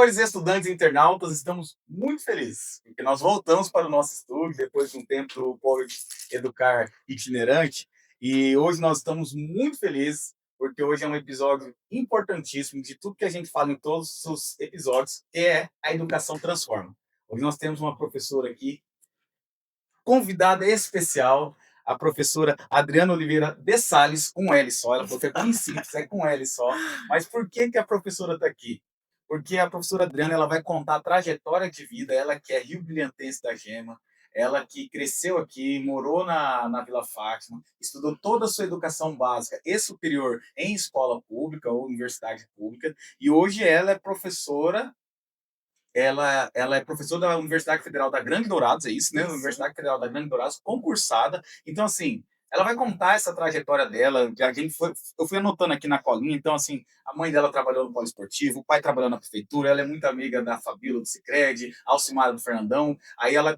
Professores, estudantes e internautas, estamos muito felizes, porque nós voltamos para o nosso estúdio depois de um tempo do Polo Educar itinerante, e hoje nós estamos muito felizes, porque hoje é um episódio importantíssimo de tudo que a gente fala em todos os episódios, que é a educação transforma. Hoje nós temos uma professora aqui, convidada especial, a professora Adriana Oliveira de Sales, com L só. Ela falou que é bem simples, é com L só. Mas por que a professora está aqui? Porque a professora Adriana ela vai contar a trajetória de vida, ela que é rio-brilhantense da Gema, ela que cresceu aqui, morou na Vila Fátima, estudou toda a sua educação básica e superior em escola pública ou universidade pública, e hoje ela é professora. Ela é professora da Universidade Federal da Grande Dourados, é isso, né? Isso. Universidade Federal da Grande Dourados, concursada. Então, assim, ela vai contar essa trajetória dela. Eu fui anotando aqui na colinha. Então, assim, a mãe dela trabalhou no poliesportivo, o pai trabalhou na prefeitura, ela é muito amiga da Fabíola do Sicredi, Alcimara do Fernandão. Aí ela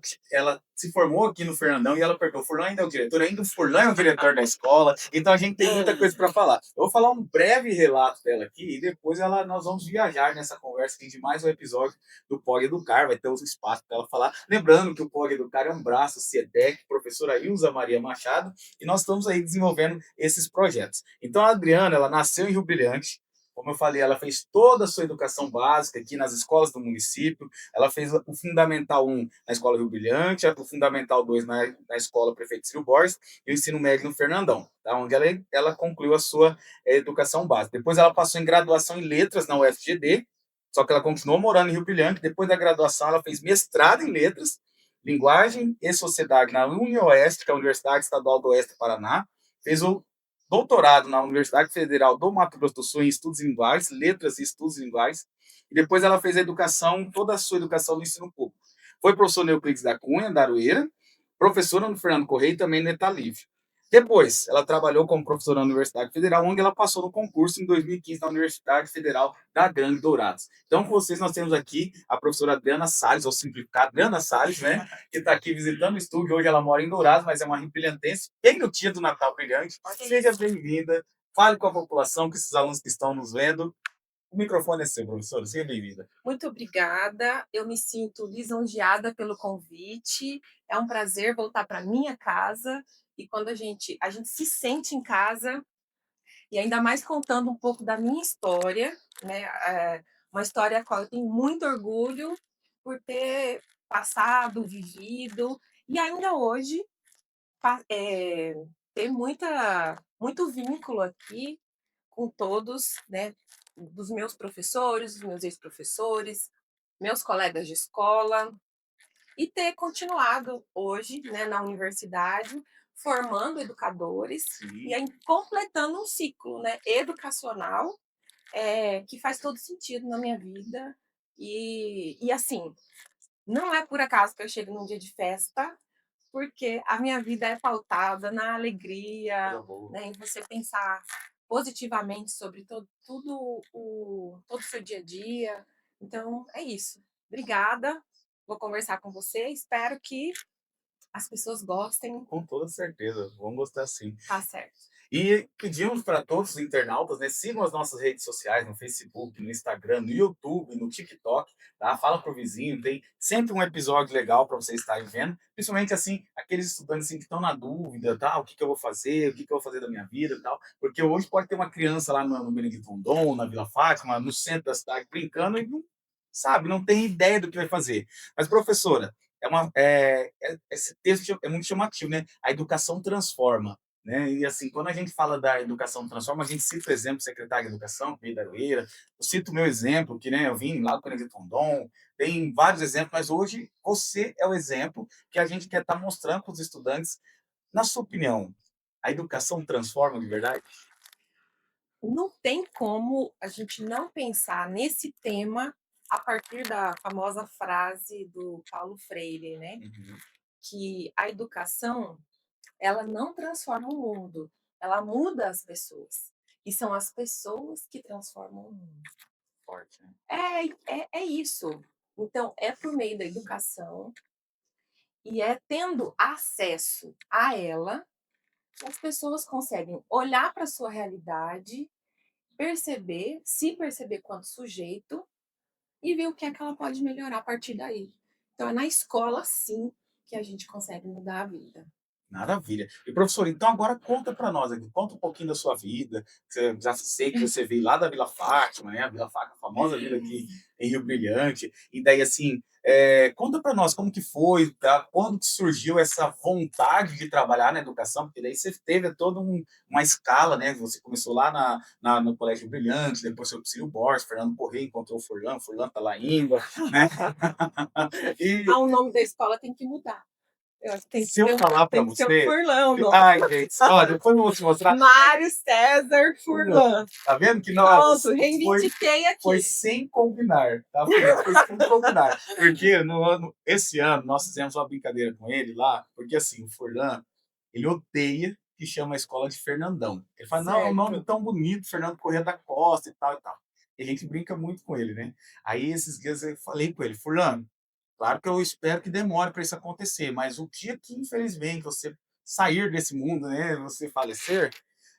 se formou aqui no Fernandão e ela perguntou: o Furlan ainda é o diretor? Ainda o Furlan é o diretor da escola. Então, a gente tem muita coisa para falar. Eu vou falar um breve relato dela aqui e depois nós vamos viajar nessa conversa aqui de mais um episódio do Pog Educar, vai ter os espaços para ela falar. Lembrando que o Pog Educar é um braço CIETEC, professora Ilza Maria Machado, e nós estamos aí desenvolvendo esses projetos. Então, a Adriana, ela nasceu em Rio Brilhante, como eu falei, ela fez toda a sua educação básica aqui nas escolas do município. Ela fez o Fundamental 1 na Escola Rio Brilhante, o Fundamental 2 na Escola Prefeito Círio Borges e o Ensino Médio no Fernandão, tá? Onde ela concluiu a sua educação básica. Depois ela passou em graduação em Letras na UFGD, só que ela continuou morando em Rio Brilhante. Depois da graduação, ela fez mestrado em Letras, Linguagem e Sociedade na UniOeste, que é a Universidade Estadual do Oeste do Paraná. Fez o doutorado na Universidade Federal do Mato Grosso do Sul em Estudos Linguagens, Letras e Estudos Linguagens. E depois ela fez a educação, toda a sua educação no ensino público. Foi professor Euclides da Cunha, da Aroeira, professora no Fernando Correia e também no Etalívio. Depois, ela trabalhou como professora na Universidade Federal, onde ela passou no concurso em 2015 na Universidade Federal da Grande Dourados. Então, com vocês, nós temos aqui a professora Adriana Salles, ou simplificar, Adriana Salles, né? Que está aqui visitando o estúdio. Hoje ela mora em Dourados, mas é uma rio-brilhantense, bem no dia do Natal Brilhante. Seja bem-vinda, fale com a população, com esses alunos que estão nos vendo. O microfone é seu, professora, seja bem-vinda. Muito obrigada. Eu me sinto lisonjeada pelo convite. É um prazer voltar para minha casa. E quando a gente se sente em casa, e ainda mais contando um pouco da minha história, né? Uma história a qual eu tenho muito orgulho por ter passado, vivido, e ainda hoje ter muito vínculo aqui com todos, né? Dos meus professores, dos meus ex-professores, meus colegas de escola, e ter continuado hoje, né, na universidade, formando educadores e Sim. aí completando um ciclo, né, educacional, que faz todo sentido na minha vida. E assim, não é por acaso que eu chego num dia de festa, porque a minha vida é pautada na alegria, né, em você pensar positivamente sobre todo o seu dia a dia. Então, é isso. Obrigada. Vou conversar com você. Espero que as pessoas gostem. Com toda certeza, vamos gostar sim. Tá certo. E pedimos para todos os internautas, né, sigam as nossas redes sociais no Facebook, no Instagram, no YouTube, no TikTok, tá? Fala pro vizinho, tem sempre um episódio legal para vocês estarem vendo, principalmente assim, aqueles estudantes assim, que estão na dúvida, tá? O que eu vou fazer, o que eu vou fazer da minha vida e tal, porque hoje pode ter uma criança lá no Benedito Rondon, na Vila Fátima, no centro da cidade, brincando e não sabe, não tem ideia do que vai fazer. Mas, professora, esse texto é muito chamativo, né? A educação transforma, né? E assim, quando a gente fala da educação transforma, a gente cita o exemplo do secretário de Educação, Pedro Aroeira, eu cito o meu exemplo, que né, eu vim lá do Benedito Rondon, tem vários exemplos, mas hoje você é o exemplo que a gente quer estar mostrando para os estudantes. Na sua opinião, a educação transforma de verdade? Não tem como a gente não pensar nesse tema a partir da famosa frase do Paulo Freire, né? Uhum. Que a educação, ela não transforma o mundo, ela muda as pessoas. E são as pessoas que transformam o mundo. Forte, né? É isso. Então, é por meio da educação e é tendo acesso a ela que as pessoas conseguem olhar para a sua realidade, perceber, se perceber quanto sujeito e ver o que é que ela pode melhorar a partir daí. Então é na escola, sim, que a gente consegue mudar a vida. Maravilha. E professor, então agora conta para nós aqui, conta um pouquinho da sua vida. Você já sei que você veio lá da Vila Fátima, né? A Vila Fátima, a famosa vila aqui em Rio Brilhante. E daí assim, conta para nós como que foi, tá? Quando que surgiu essa vontade de trabalhar na educação? Porque daí você teve toda uma escala, né? Você começou lá no Colégio Brilhante, depois foi para o Círio Borges, Fernando Corrêa encontrou o Furlan, Furlan tá lá ainda, né? E Ah, o nome da escola tem que mudar. Eu acho que se eu falar para tem que ser o você, Furlan o nome. ai, gente, olha, depois eu vou te mostrar. Mário César Furlan. Tá vendo que Pronto, nós reivindiquei foi aqui. sem combinar, tá? Foi sem combinar. Porque esse ano nós fizemos uma brincadeira com ele lá, porque assim, o Furlan, ele odeia que chama a escola de Fernandão. Ele fala, não, é um nome Certo. tão bonito, Fernando Corrêa da Costa e tal e tal. E a gente brinca muito com ele, né? Aí esses dias eu falei com ele, Furlan, claro que eu espero que demore para isso acontecer, mas o dia que, infelizmente, você sair desse mundo, né, você falecer,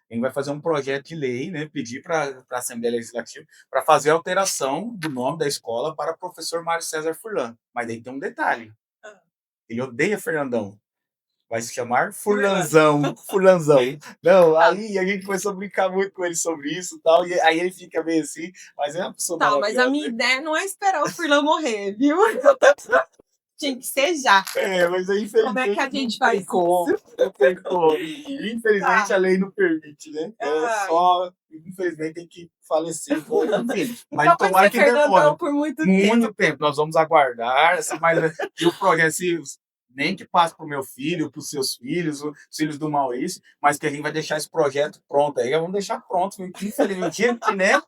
a gente vai fazer um projeto de lei, né, pedir para a Assembleia Legislativa para fazer a alteração do nome da escola para professor Mário César Furlan. Mas aí tem um detalhe, Hã. ele odeia Fernandão, vai se chamar Furlan. Furlanzão, Furlanzão. Não, aí a gente começou a brincar muito com ele sobre isso e tal, e aí ele fica meio assim, mas é uma pessoa Tá, mas a maravilhosa, minha né? ideia não é esperar o Furlan morrer, viu? Tinha que ser já. Mas aí, Como é que infelizmente a não gente tem faz como, isso? não tem como. Infelizmente a Tá. lei não permite, né? É Ai. só, infelizmente tem que falecer, enfim. Mas Então vai tomara ser que demore. Fernandão por muito Muito tempo. tempo, nós vamos aguardar essa mais e o projeto se nem que passe para o meu filho, para os seus filhos, os filhos do Maurício, mas que a gente vai deixar esse projeto pronto aí, vamos deixar pronto, infelizmente, que, né?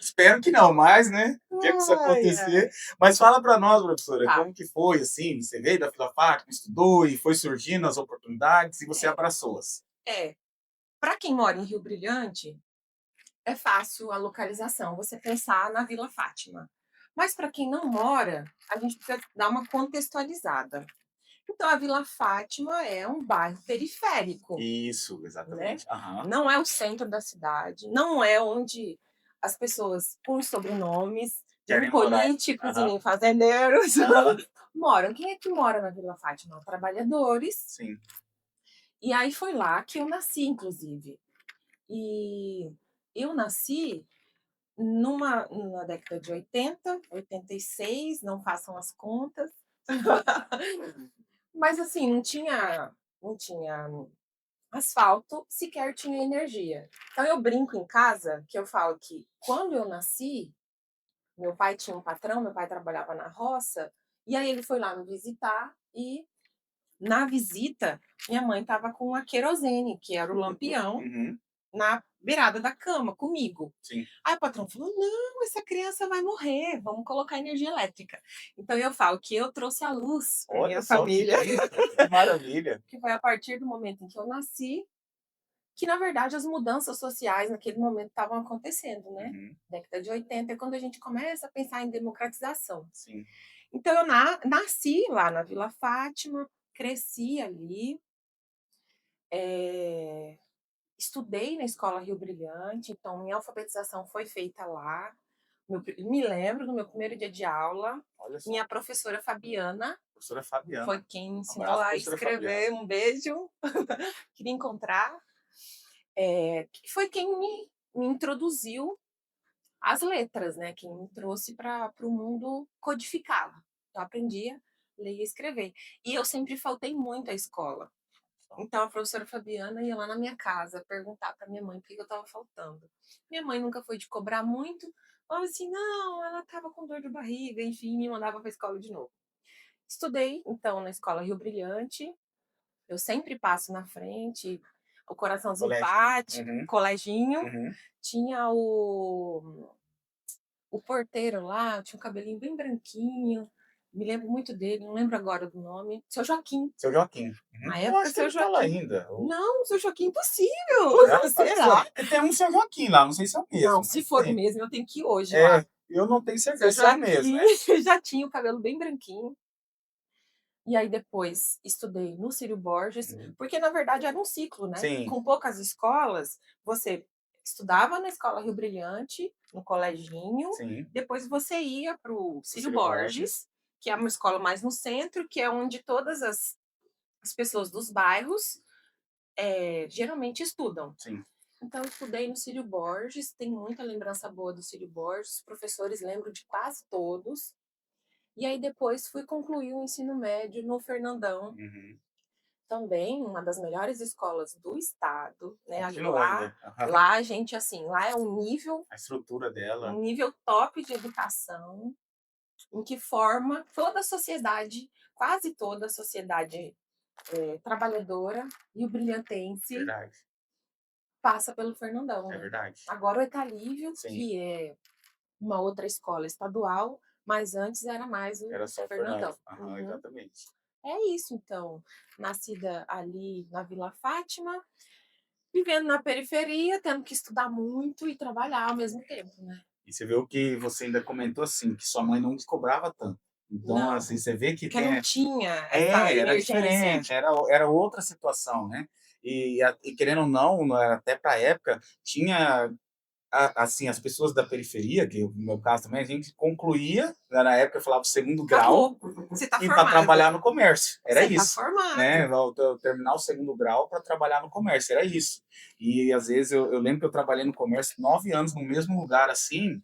Espero que não, mas, né? O dia que isso Ai, acontecer. ai. Mas fala para nós, professora, Tá. como que foi, assim, você veio da Vila Fátima, estudou e foi surgindo as oportunidades e você abraçou-as. É, para quem mora em Rio Brilhante, é fácil a localização, você pensar na Vila Fátima. Mas para quem não mora, a gente precisa dar uma contextualizada. Então a Vila Fátima é um bairro periférico, Isso, né? exatamente. Aham. Não é o centro da cidade, não é onde as pessoas com sobrenomes, nem Querem morar. políticos e Aham. nem fazendeiros Aham. moram. Quem é que mora na Vila Fátima? Trabalhadores. Sim. E aí foi lá que eu nasci, inclusive. E eu nasci na década de 80, 86, não façam as contas. Mas assim, não tinha asfalto, sequer tinha energia. Então eu brinco em casa que eu falo que quando eu nasci, meu pai tinha um patrão, meu pai trabalhava na roça, e aí ele foi lá me visitar e na visita minha mãe estava com a querosene, que era o lampião, Uhum. na beirada da cama comigo. Sim. Aí o patrão falou: "Não, essa criança vai morrer, vamos colocar energia elétrica". Então eu falo que eu trouxe a luz para Olha minha só família, que maravilha. que foi a partir do momento em que eu nasci, que na verdade as mudanças sociais naquele momento estavam acontecendo, né. Uhum. Década de 80 é quando a gente começa a pensar em democratização. Sim. Então eu nasci lá na Vila Fátima, cresci ali, eh, estudei na escola Rio Brilhante, então minha alfabetização foi feita lá. Me lembro do meu primeiro dia de aula, Olha só. minha professora Fabiana Professora foi Fabiana. quem me Um ensinou abraço, a professora Fabiana. escrever, um beijo, queria encontrar. Que foi quem me introduziu às letras, né, quem me trouxe para o mundo codificado. Eu aprendi a ler e escrever. E eu sempre faltei muito à escola. Então a professora Fabiana ia lá na minha casa perguntar para minha mãe por que eu estava faltando. Minha mãe nunca foi de cobrar muito, falava assim: "Não, ela estava com dor de barriga", enfim, me mandava para a escola de novo. Estudei, então, na escola Rio Brilhante, eu sempre passo na frente, o coraçãozinho Colégio. bate, Uhum. coleginho, Uhum. tinha o porteiro lá, tinha um cabelinho bem branquinho, me lembro muito dele, não lembro agora do nome, seu Joaquim. Seu Joaquim. Uhum. Na Eu época, acho que seu ele tá lá Joaquim. ainda. Não, seu Joaquim impossível. Será? Será? Porque tem um seu Joaquim lá, não sei se é o Não, mesmo, se mas for o tem. mesmo, eu tenho que ir hoje lá. É, eu não tenho Seu certeza se é o mesmo, Joaquim né? já tinha o cabelo bem branquinho. E aí depois estudei no Círio Borges, Uhum. porque na verdade era um ciclo, né? Sim. Com poucas escolas, você estudava na Escola Rio Brilhante, no coleginho, Sim, depois você ia para o o Círio Círio Borges. Borges, que é uma escola mais no centro, que é onde todas as pessoas dos bairros, geralmente estudam. Sim. Então eu estudei no Círio Borges, tenho muita lembrança boa do Círio Borges, os professores lembro de quase todos. E aí depois fui concluir o ensino médio no Fernandão, Uhum. também uma das melhores escolas do estado, né, Continua ainda. Aham. lá a gente, assim, lá é A estrutura um dela, nível top de educação, em que forma toda a sociedade, quase toda a sociedade, trabalhadora e o brilhantense verdade. passa pelo Fernandão, É né. verdade. Agora o Etalívio, Sim, que é uma outra escola estadual, mas antes era mais o era só Fernando. Fernandão. Aham, Uhum. exatamente. É isso então, nascida ali na Vila Fátima, vivendo na periferia, tendo que estudar muito e trabalhar ao mesmo tempo, né. E você vê o que você ainda comentou, assim, que sua mãe não te cobrava tanto. Então, Não, assim, você vê que porque não tem tinha essa era emergência. diferente, era outra situação, né. E querendo ou não, até pra época, tinha assim, as pessoas da periferia, que no meu caso também, a gente concluía, né, na época eu falava o segundo grau, Acabou, você tá e para formado, trabalhar no comércio, era você tá isso, né, formado. terminar o segundo grau para trabalhar no comércio, era isso. E às vezes eu lembro que eu trabalhei no comércio 9 anos no mesmo lugar assim,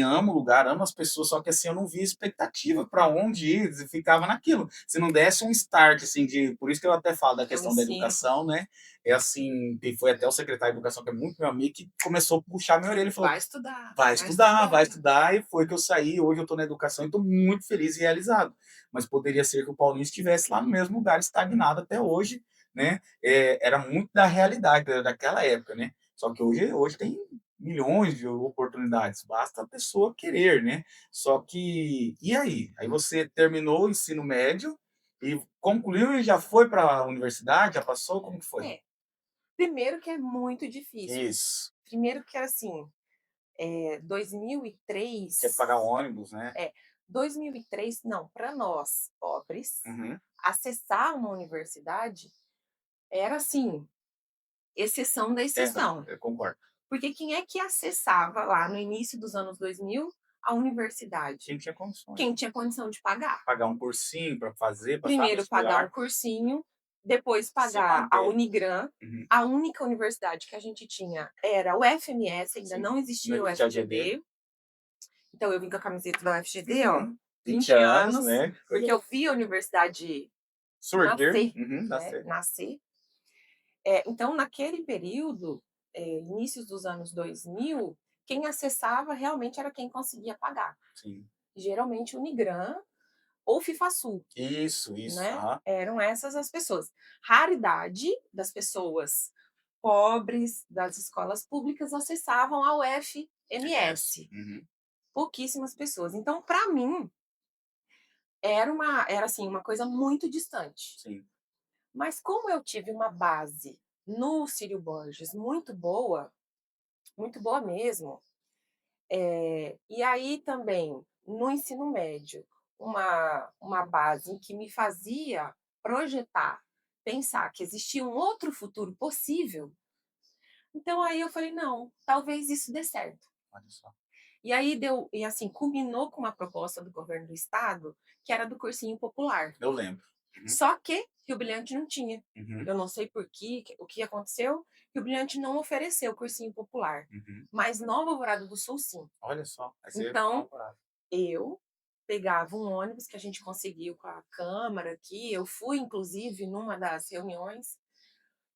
amo o lugar, amo as pessoas, só que assim, eu não via expectativa para onde ir, e ficava naquilo. Se não desse um start, assim, por isso que eu até falo da Eu questão da ensino, educação, né, é assim, que foi até o secretário de educação, que é muito meu amigo, que começou a puxar minha orelha e falou: vai estudar, vai vai estudar. estudar, e foi que eu saí. Hoje eu estou na educação e estou muito feliz e realizado. Mas poderia ser que o Paulinho estivesse lá no mesmo lugar, estagnado até hoje, né? Era muito da realidade daquela época, né? Só que hoje tem milhões de oportunidades, basta a pessoa querer, né? Só que, e aí? Aí você terminou o ensino médio e concluiu e já foi para a universidade, já passou, como que foi? É, primeiro que é muito difícil, Isso, primeiro que assim, 2003, tinha que pagar um ônibus, né? é, 2003 não, para nós pobres, Uhum. acessar uma universidade era assim, exceção da É, exceção. eu concordo. Porque quem é que acessava lá no início dos anos 2000 a universidade? Quem tinha condições. Quem tinha condição de pagar. Pagar um cursinho para fazer, passar no Primeiro pagar um vestibular, cursinho, depois se pagar a manter. Unigran. Uhum. A única universidade que a gente tinha era o FMS, ainda Sim. não Não existia o existe AGD. FGD. Então eu vim com a camiseta da UFGD, ó, Uhum. 20 20 anos, anos, né? porque eu vi a universidade Surgir. nascer, Uhum, né, nascer. nascer. Então naquele período, inícios dos anos 2000, quem acessava realmente era quem conseguia pagar. Sim. Geralmente Unigran ou Fifasul, Isso. né, Aham. eram essas as pessoas. Raridade das pessoas pobres das escolas públicas acessavam a MS. UFMS, Uhum. pouquíssimas pessoas. Então, para mim, era assim, uma coisa muito distante. Sim. Mas como eu tive uma base no Círio Borges muito boa mesmo, e aí também no ensino médio, uma base em que me fazia projetar, pensar que existia um outro futuro possível, então aí eu falei: "Não, talvez isso dê certo". Olha só. E aí e assim, culminou com uma proposta do governo do estado, que era do cursinho popular. Eu lembro. Uhum. Só que Rio Brilhante não tinha. Uhum. Eu não sei por quê, o que aconteceu, Rio Brilhante não ofereceu cursinho popular, Uhum. mas Nova Alvorada do Sul sim. Olha só. Aí você ia Então, falar. eu pegava um ônibus que a gente conseguiu com a Câmara aqui, eu fui inclusive numa das reuniões,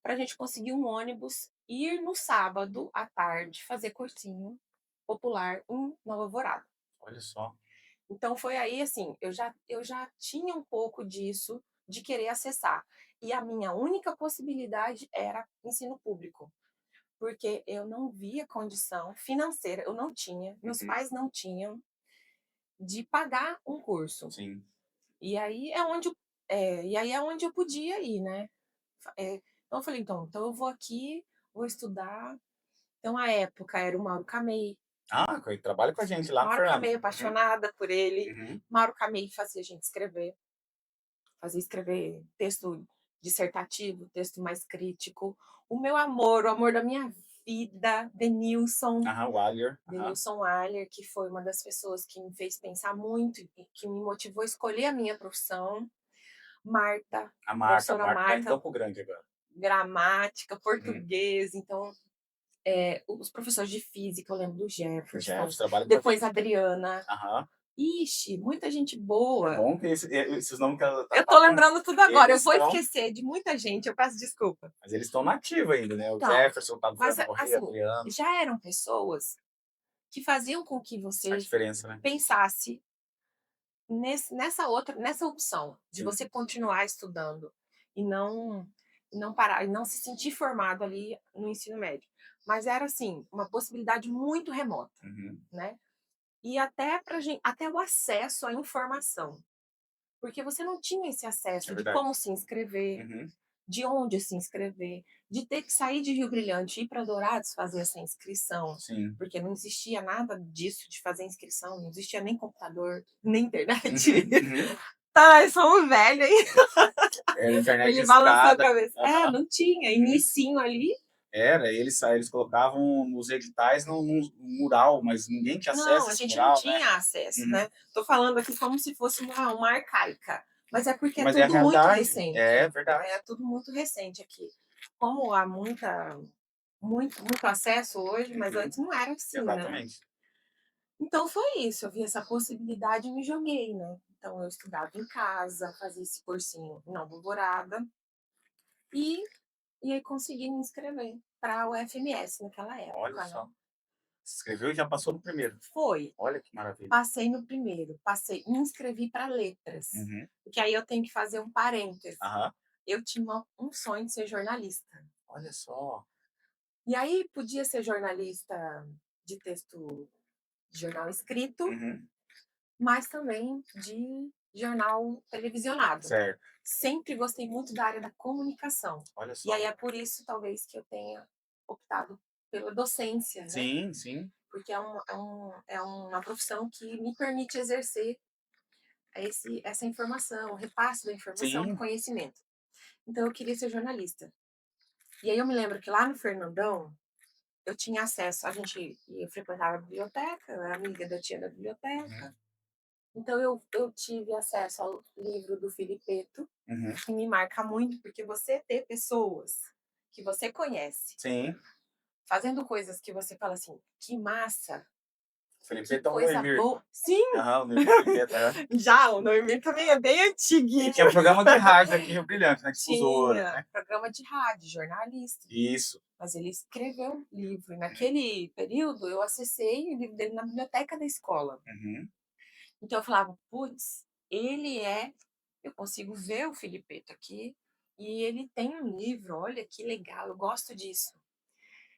para a gente conseguir um ônibus, ir no sábado à tarde fazer cursinho popular em Nova Alvorada. Olha só. Então foi aí, assim, eu já tinha um pouco disso, de querer acessar. E a minha única possibilidade era ensino público, porque eu não via condição financeira, eu não tinha, meus Uhum. pais não tinham, de pagar um curso. Sim. E aí é onde eu podia ir, né. Então eu falei: "Então eu vou aqui, vou estudar". Então a época era o Mauro Camei. Ah, trabalha com a gente lá no Mauro Fernando. Camei, Uhum. apaixonada por ele. Uhum. Mauro Camei fazia a gente escrever. Fazia escrever texto dissertativo, texto mais crítico. O meu amor, o amor da minha Vida, Denilson, Aham, o Alier. Aham. Denilson Aller, que foi uma das pessoas que me fez pensar muito e que me motivou a escolher a minha profissão. Marta, A professora Marta tá em Marta, Campo Grande agora. gramática, Uhum. português, então, os professores de física, eu lembro do O Jefferson, Jefferson trabalha com a depois a gente. Adriana. Aham. Ixi, muita gente É boa. bom que esses nomes que ela tá Eu tô falando, lembrando tudo agora, eu eles vou estão esquecer de muita gente, eu peço desculpa. mas eles estão nativos ainda, né, o Então, Jefferson tá mas, precisando morrer, assim, Adriano, já eram pessoas que faziam com que a você diferença, né. pensasse nessa opção de Sim, você continuar estudando e não parar, e não se sentir formado ali no ensino médio. Mas era, assim, uma possibilidade muito remota, uhum, né. E até pra gente, até o acesso à informação, porque você não tinha esse é acesso de verdade. como se inscrever, Uhum, de onde se inscrever, de ter que sair de Rio Brilhante e ir para Dourados fazer essa inscrição, sim. porque não existia nada disso de fazer inscrição, não existia nem computador, nem internet. Uhum, uhum. Ai, somos velho, hein? Era internet Ele balançou a discada. cabeça. É, Aham. não tinha, Uhum. inicinho ali. Era, eles colocavam nos editais num mural, mas ninguém tinha Não, acesso a a esse gente não mural, né. tinha acesso, Uhum. né? Tô falando aqui como se fosse uma arcaica, mas é porque é Mas é a tudo muito realidade. recente. É verdade. É tudo muito recente aqui. Como há muito acesso hoje, mas Uhum. antes não era assim, né? Exatamente. Então foi isso, eu vi essa possibilidade e me joguei, né? Então eu estudava em casa, fazia esse cursinho em Nova Alvorada e, e aí consegui me inscrever para o FMS naquela Olha época, né? só. Se inscreveu e já passou no primeiro. Foi, Olha que maravilha. passei no primeiro, passei, me inscrevi para letras, Uhum. porque aí eu tenho que fazer um parêntese. Aham. Eu tinha um sonho de ser jornalista. Olha só. E aí podia ser jornalista de texto, de jornal escrito, Uhum. mas também de jornal televisionado. Certo. Sempre gostei muito da área da comunicação. Olha E aí só. é por isso, talvez, que eu tenha optado pela docência, né? Sim, sim. Porque é uma profissão que me permite exercer essa informação, o repasse da informação, do Sim. conhecimento. Então, eu queria ser jornalista. E aí eu me lembro que lá no Fernandão, eu tinha acesso, eu frequentava a biblioteca, eu era amiga da tia da Uhum. biblioteca. Então, eu tive acesso ao livro do Filipeto, Uhum. que me marca muito, porque você ter pessoas que você conhece, Sim. fazendo coisas que você fala assim: "Que massa, Felipe que então coisa Noemir. boa". Sim, Aham, o Noemir Felipe, aham. já o Noemi também é bem E antiguinho. tinha programa de rádio aqui em Rio Brilhante, na Difusora, Tinha né. programa de rádio, jornalista, Isso. mas ele escreveu um livro, e naquele período eu acessei o livro dele na biblioteca da escola. Uhum. Então eu falava: "Putz, eu consigo ver o Filipeto aqui, e ele tem um livro, olha que legal, eu gosto disso".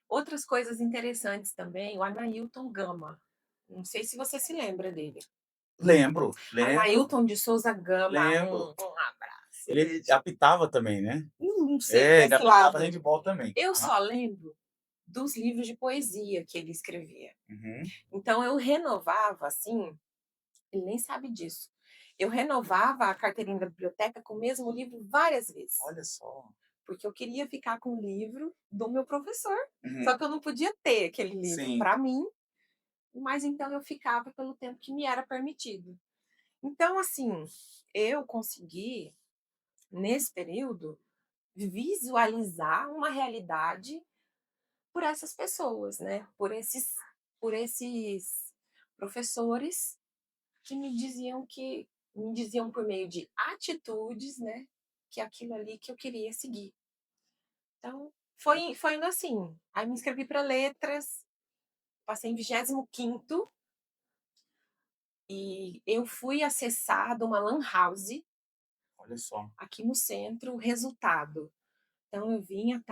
Outras coisas interessantes também, o Anailton Gama, não sei se você se lembra dele. Lembro, lembro, Anailton de Souza Gama, lembro. um abraço, Ele beijo. apitava também, né. Não sei É, para ele esse apitava lado. handebol também. Eu Aham. só lembro dos livros de poesia que ele escrevia. Uhum. Então eu renovava, assim, ele nem sabe disso. Eu renovava a carteirinha da biblioteca com o mesmo livro várias vezes, Olha só. porque eu queria ficar com o livro do meu professor. Uhum. Só que eu não podia ter aquele livro Sim. para mim, mas então eu ficava pelo tempo que me era permitido. Então, assim, eu consegui, nesse período, visualizar uma realidade por essas pessoas, né? Por esses professores que me diziam por meio de atitudes, né, que é aquilo ali que eu queria seguir. Então, foi indo assim. Aí me inscrevi para letras, passei em 25º e eu fui acessar de uma lan house Olha só. aqui no centro o resultado. Então eu vinha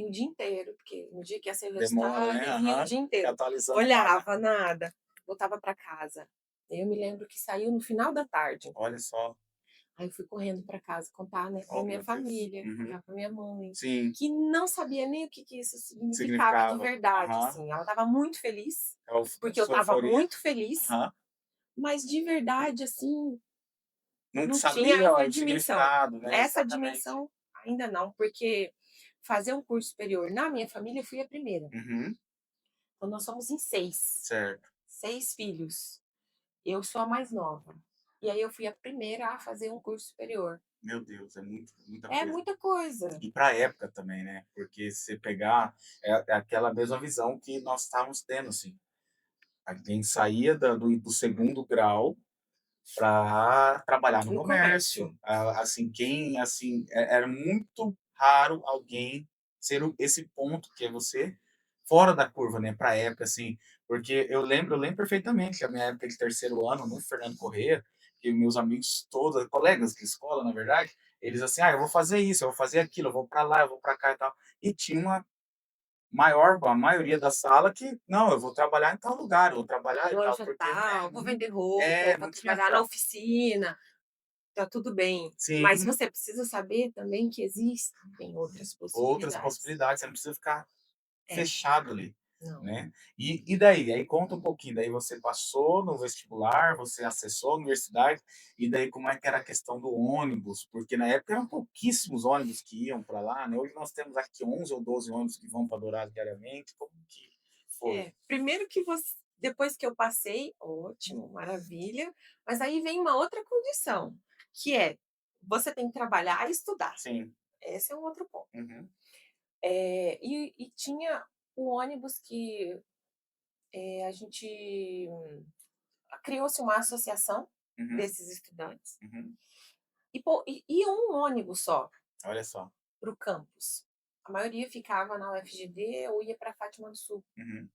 o dia inteiro, porque no dia que ia ser o Demora, resultado, né. eu vinha o Aham. dia Fica inteiro. atualizando a página. Olhava, nada, voltava para casa. Eu me lembro que saiu no final da tarde. Olha só. Aí eu fui correndo para casa contar, né, para Oh, minha meu Deus. família, Uhum. contar para minha mãe, Sim, que não sabia nem o que que isso significava de significava. verdade, Aham. assim. Ela estava muito feliz, É a porque eu sua estava euforia. muito feliz, Aham. mas de verdade, assim, Não não tinha sabia essa o dimensão. significado, né, Essa exatamente. dimensão ainda não, porque fazer um curso superior na minha família, eu fui a primeira. Uhum. Então nós somos em 6, Certo. 6 filhos. Eu sou a mais nova. E aí eu fui a primeira a fazer um curso superior. Meu Deus, é muita É coisa. muita coisa. E para a época também, né, porque se você pegar, é aquela mesma visão que nós estávamos tendo, assim. A gente saía do segundo grau para trabalhar no No comércio. comércio. Assim, quem assim, era muito raro alguém ser esse ponto que é você, fora da curva, né, pra época, assim, porque eu lembro perfeitamente a minha época de terceiro ano no Fernando Corrêa, que meus amigos todos, colegas de escola, na verdade, eles assim: "Ah, eu vou fazer isso, eu vou fazer aquilo, eu vou para lá, eu vou para cá e tal". E tinha uma a maioria da sala que: "Não, eu vou trabalhar em tal lugar, eu vou trabalhar e tal", Loja porque, né, tal, vou vender roupa, vou não tinha trabalhar na oficina, tá tudo bem. Mas sim. você precisa saber também que existem outras Outras possibilidades. possibilidades, você não precisa ficar É, fechado ali, não. né. E daí? Aí conta um pouquinho, daí você passou no vestibular, você acessou a universidade, e daí como é que era a questão do ônibus? Porque na época eram pouquíssimos ônibus que iam para lá, né, hoje nós temos aqui 11 ou 12 ônibus que vão para Dourados diariamente, como que foi? Primeiro que depois que eu passei, ótimo, maravilha, mas aí vem uma outra condição, que é, você tem que trabalhar e estudar. Sim. Esse é um outro ponto. Uhum, E tinha o ônibus que, a gente criou-se uma associação uhum, desses estudantes, uhum. e ia um ônibus só Olha só. para o campus. A maioria ficava na UFGD ou ia para Fátima do Sul. Uhum.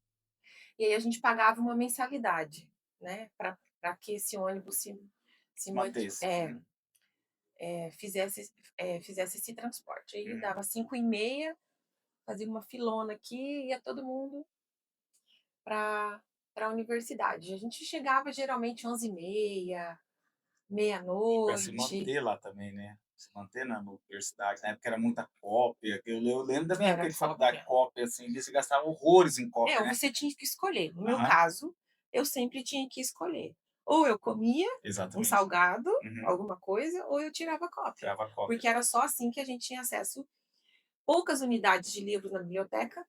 E aí a gente pagava uma mensalidade, né, para que esse ônibus se Se manti mantesse. Uhum, fizesse esse transporte. Aí uhum. dava 5h30, fazia uma filona aqui, ia todo mundo para a universidade. A gente chegava geralmente 11h30, E para se meia-noite. manter lá também, né, se manter na universidade, na época era muita cópia, eu lembro da minha Era época de faculdade, cópia. cópia, assim, você gastava horrores em cópia, né. Você tinha que escolher. No meu Aham, caso, eu sempre tinha que escolher. Ou eu comia um exatamente. salgado, Uhum, alguma coisa, ou eu tirava cópia, tirava cópia. porque era só assim que a gente tinha acesso. Poucas unidades de livros na biblioteca,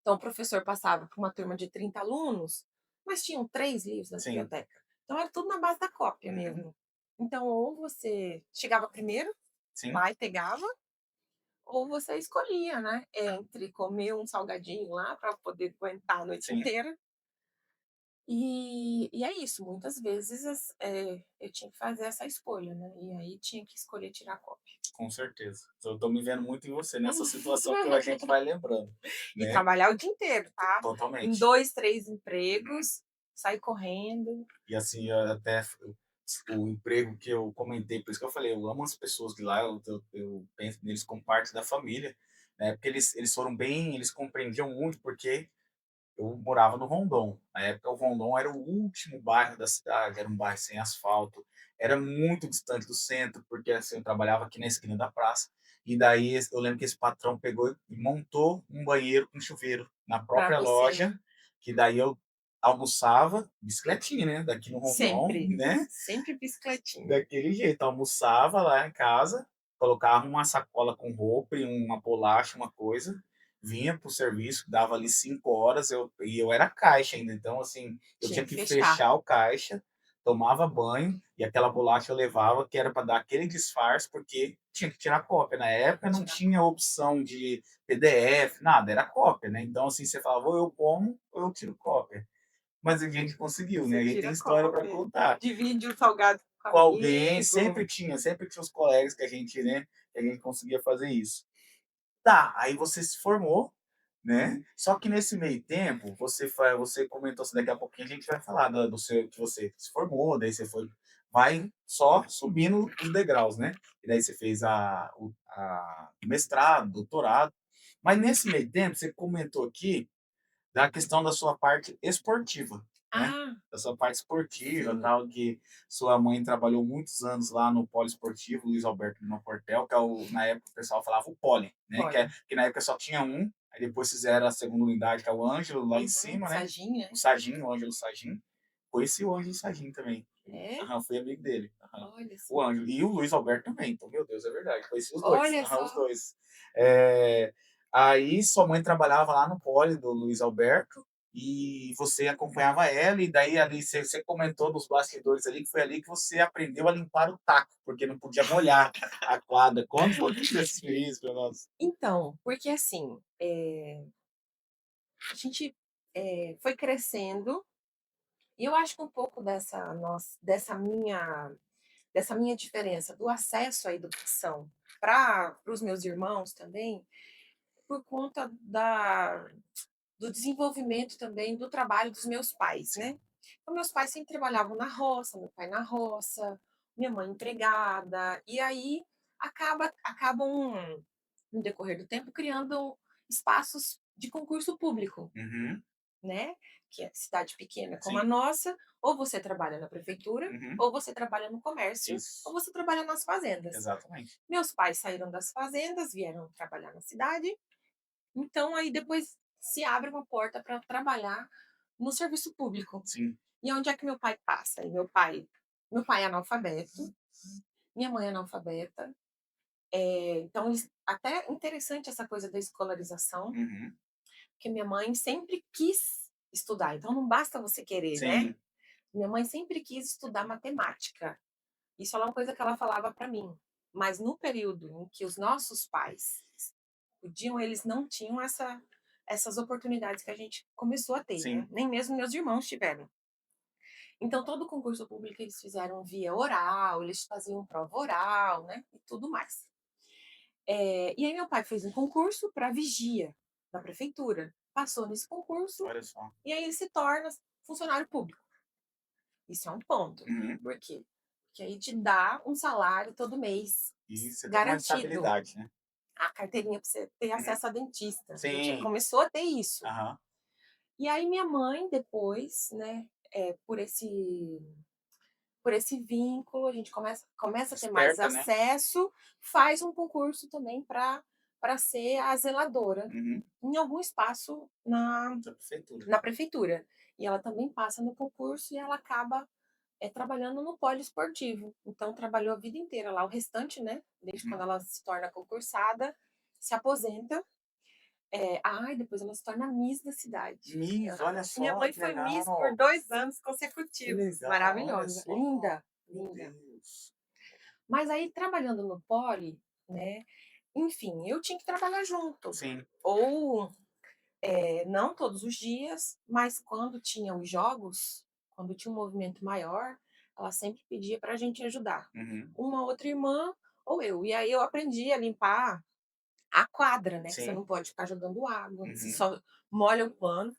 então o professor passava para uma turma de 30 alunos, mas tinham 3 livros na Sim. biblioteca. Então era tudo na base da cópia Uhum. mesmo. Então ou você chegava primeiro, Sim, lá e pegava, ou você escolhia, né, entre comer um salgadinho lá para poder aguentar a noite sim, inteira. E é isso, muitas vezes eu tinha que fazer essa escolha, né, e aí tinha que escolher tirar cópia. com certeza. Eu tô me vendo muito em você nessa situação que a gente vai lembrando, E né. trabalhar o dia inteiro, tá, em Totalmente. 2, 3 Uhum. empregos, sair correndo. E assim, até o emprego que eu comentei, por isso que eu falei, eu amo as pessoas de lá, eu penso neles como parte da família, né, porque eles foram bem, eles compreendiam muito, porque eu morava no Rondon. Na época, o Rondon era o último bairro da cidade, era um bairro sem asfalto, era muito distante do centro, porque assim, eu trabalhava aqui na esquina da praça. E daí eu lembro que esse patrão pegou e montou um banheiro com chuveiro na Para própria você. loja, que daí eu almoçava, bicicletinha, né? Daqui no Rondon, Sempre, né? sempre bicicletinha. Daquele jeito, almoçava lá em casa, colocava uma sacola com roupa e uma bolacha, uma coisa, vinha para o serviço, dava ali 5 horas, eu era caixa ainda, então, assim, eu Tinha tinha que que fechar. fechar o caixa, tomava banho e aquela bolacha eu levava, que era para dar aquele disfarce, porque tinha que tirar cópia. Na época não Tirar tinha opção de PDF, nada, era cópia, né, então, assim, você falava: "Ou eu como ou eu tiro cópia". Mas a gente conseguiu, né, você a gente tem tira história para cópia, contar divide o salgado com com alguém, amigo. sempre tinha os colegas que a gente, né, que a gente conseguia fazer isso. Tá, aí você se formou, né, só que nesse meio tempo, você comentou assim, daqui a pouquinho a gente vai falar do seu que você se formou, daí você vai só subindo os degraus, né, e daí você fez o mestrado, doutorado, mas nesse meio tempo você comentou aqui da questão da sua parte esportiva, né, Ah, da sua parte esportiva, sim, tal, que sua mãe trabalhou muitos anos lá no Poliesportivo Luiz Alberto Lima Portel, que é na época o pessoal falava o Poli, né, olha. que na época só tinha um, aí depois fizeram a segunda unidade, que é o Ângelo, lá em Uhum, cima, né, Saginha. o Sarginho, o Ângelo Sarginho, Conheci o Ângelo Sardinha também. É? Aham, fui amigo dele. Aham. Olha O só. Ângelo. E o Luiz Alberto também. Então, meu Deus, é verdade. Conheci os 2. Olha Aham, os só. 2. Aí sua mãe trabalhava lá no Poli do Luiz Alberto e você acompanhava ela, e daí ali você comentou nos bastidores ali que foi ali que você aprendeu a limpar o taco, porque não podia molhar a quadra. Conta um pouquinho dessa experiência pra nós. Então, porque assim, a gente, foi crescendo, e eu acho que um pouco dessa minha diferença do acesso à educação para os meus irmãos também, por conta do desenvolvimento também do trabalho dos meus pais, Sim. né. Então meus pais sempre trabalhavam na roça, meu pai na roça, minha mãe empregada, e aí acabam, no decorrer do tempo, criando espaços de concurso público, Uhum. né, que é cidade pequena como a Sim. nossa, ou você trabalha na prefeitura, Uhum. ou você trabalha no comércio, ou Isso. você trabalha nas fazendas. Exatamente. Meus pais saíram das fazendas, vieram trabalhar na cidade, então aí depois se abre uma porta para trabalhar no serviço público. Sim. E onde é que meu pai passa? E meu pai é analfabeto, minha mãe é analfabeta, então até interessante essa coisa da escolarização, Uhum. porque minha mãe sempre quis estudar, então não basta você querer, né. Sim. Minha mãe sempre quis estudar matemática, isso é uma coisa que ela falava para mim, mas no período em que os nossos pais podiam, eles não tinham essas oportunidades que a gente começou a ter, né, Sim. nem mesmo meus irmãos tiveram. Então todo o concurso público eles fizeram via oral, eles faziam prova oral, né, e tudo mais. E aí meu pai fez um concurso para vigia da prefeitura, passou nesse concurso, Olha só. e aí ele se torna funcionário público. Isso é um ponto. Uhum. Por quê? Porque aí te dá um salário todo mês, E você tem uma garantido. estabilidade, né. A carteirinha para você ter Uhum. acesso a dentista. A gente Sim. começou a ter isso. Aham. E aí minha mãe depois, né, por esse vínculo, a gente começa a ter mais Esperta, né. acesso, faz um concurso também para ser a zeladora Uhum. em algum espaço na Da prefeitura. na prefeitura. E ela também passa no concurso e ela acaba, trabalhando no poliesportivo. Então trabalhou a vida inteira lá, o restante, né, desde quando Uhum. ela se torna concursada, se aposenta. Depois ela se torna Miss da cidade. Miss, olha Minha só, mãe que foi Miss por legal. 2 anos Que consecutivos, legal, olha maravilhosa, só. linda, Meu linda. Deus. Mas aí trabalhando no poli, né, enfim, eu tinha que trabalhar junto, Sim. ou, não todos os dias, mas quando tinha os jogos, quando tinha um movimento maior, ela sempre pedia para a gente ajudar, Uhum. uma outra irmã ou eu. E aí eu aprendi a limpar a quadra, né, que você Sim. não pode ficar jogando água, você Uhum. só molha o pano,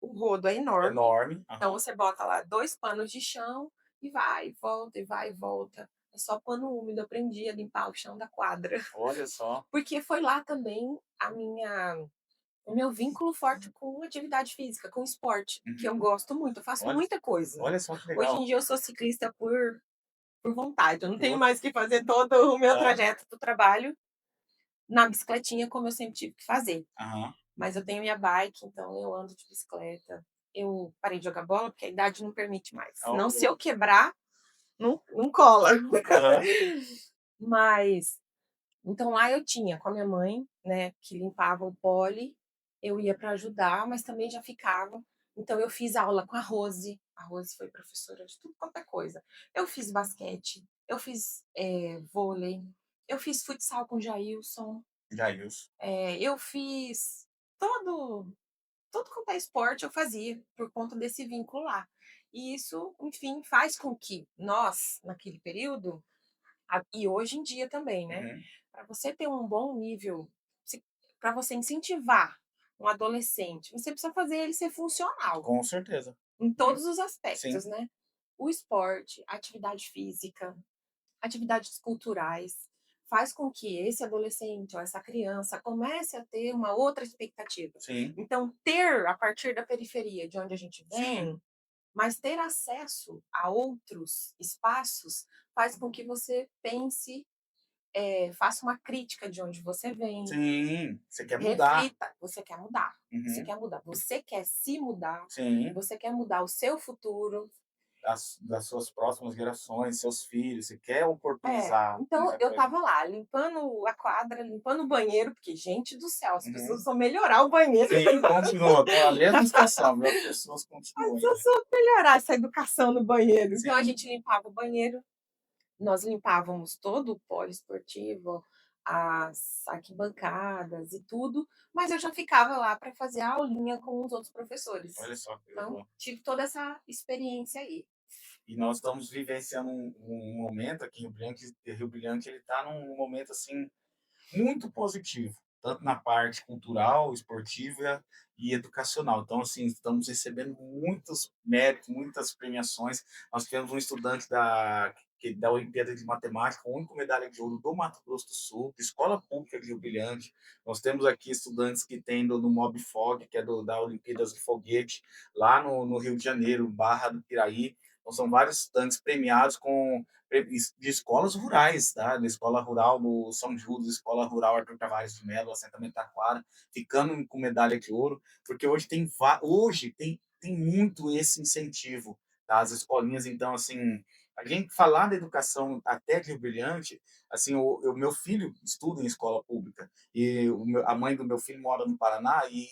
o rodo é enorme, Enorme. então Aham. você bota lá 2 panos de chão e vai e volta, e vai e volta. É só pano úmido, aprendi a limpar o chão da quadra. Olha só. Porque foi lá também o meu vínculo forte com atividade física, com esporte, que eu Uhum. gosto muito, eu faço Olha muita coisa. olha só que Hoje legal. em dia eu sou ciclista por vontade, eu não tenho Boa. mais que fazer todo o meu Hã. trajeto do trabalho na bicicletinha como eu sempre tive que fazer. Aham. Mas eu tenho minha bike, então eu ando de bicicleta. Eu parei de jogar bola, porque a idade não permite mais. Senão, se Olha. eu quebrar, não cola. Aham. Mas, então lá eu tinha com a minha mãe, né, que limpava o pole, eu ia para ajudar, mas também já ficava. Então eu fiz aula com a Rose foi professora de tudo quanto é coisa. Eu fiz basquete, eu fiz, vôlei, eu fiz futsal com o Jailson, Jailson. eu fiz todo tudo quanto é esporte eu fazia, por conta desse vínculo lá. E isso, enfim, faz com que nós, naquele período, e hoje em dia também, né, Uhum. para você ter um bom nível, para você incentivar um adolescente, você precisa fazer ele ser funcional, Com certeza. em Uhum. todos os aspectos, Sim. né. O esporte, a atividade física, atividades culturais, faz com que esse adolescente ou essa criança comece a ter uma outra expectativa. Sim. Então, ter a partir da periferia de onde a gente Sim. vem, mas ter acesso a outros espaços faz com que você pense, faça uma crítica de onde você vem, Sim. Você quer mudar. reflita, você quer mudar, você Uhum. quer mudar, você quer se mudar, Sim. você quer mudar o seu futuro, das suas próximas gerações, seus filhos, você quer É, oportunizar, então né, eu pra estava lá limpando a quadra, limpando o banheiro, porque gente do céu, as pessoas uhum. precisam melhorar o banheiro, Sim, continua, tô na mesma situação, viu, as pessoas as continuam pessoas ainda. precisam melhorar essa educação no banheiro. Então a Sim, gente limpava o banheiro, nós limpávamos todo o poliesportivo, as arquibancadas e tudo, mas eu já ficava lá para fazer a aulinha com os outros professores. olha só que coisa Então, boa. tive toda essa experiência aí. E nós estamos vivenciando um momento aqui em Rio Brilhante ele está num momento, assim, muito positivo, tanto na parte cultural, esportiva e educacional. Então, assim, estamos recebendo muitos méritos, muitas premiações. Nós tivemos um estudante da Olimpíada de Matemática, a única medalha de ouro do Mato Grosso do Sul, de escola pública de Rio Brilhante. Nós temos aqui estudantes que têm do Mob Fog, que é da Olimpíadas de Foguete, lá no Rio de Janeiro, Barra do Piraí. Então, são vários estudantes premiados com de escolas rurais, tá? Da escola rural do São Judas, escola rural Arthur Tavares de Mello, assentamento Taquara, ficando com medalha de ouro, porque hoje tem muito esse incentivo das escolinhas. Então, assim, a gente falar da educação até de Rio Brilhante, assim, o meu filho estuda em escola pública e a mãe do meu filho mora no Paraná e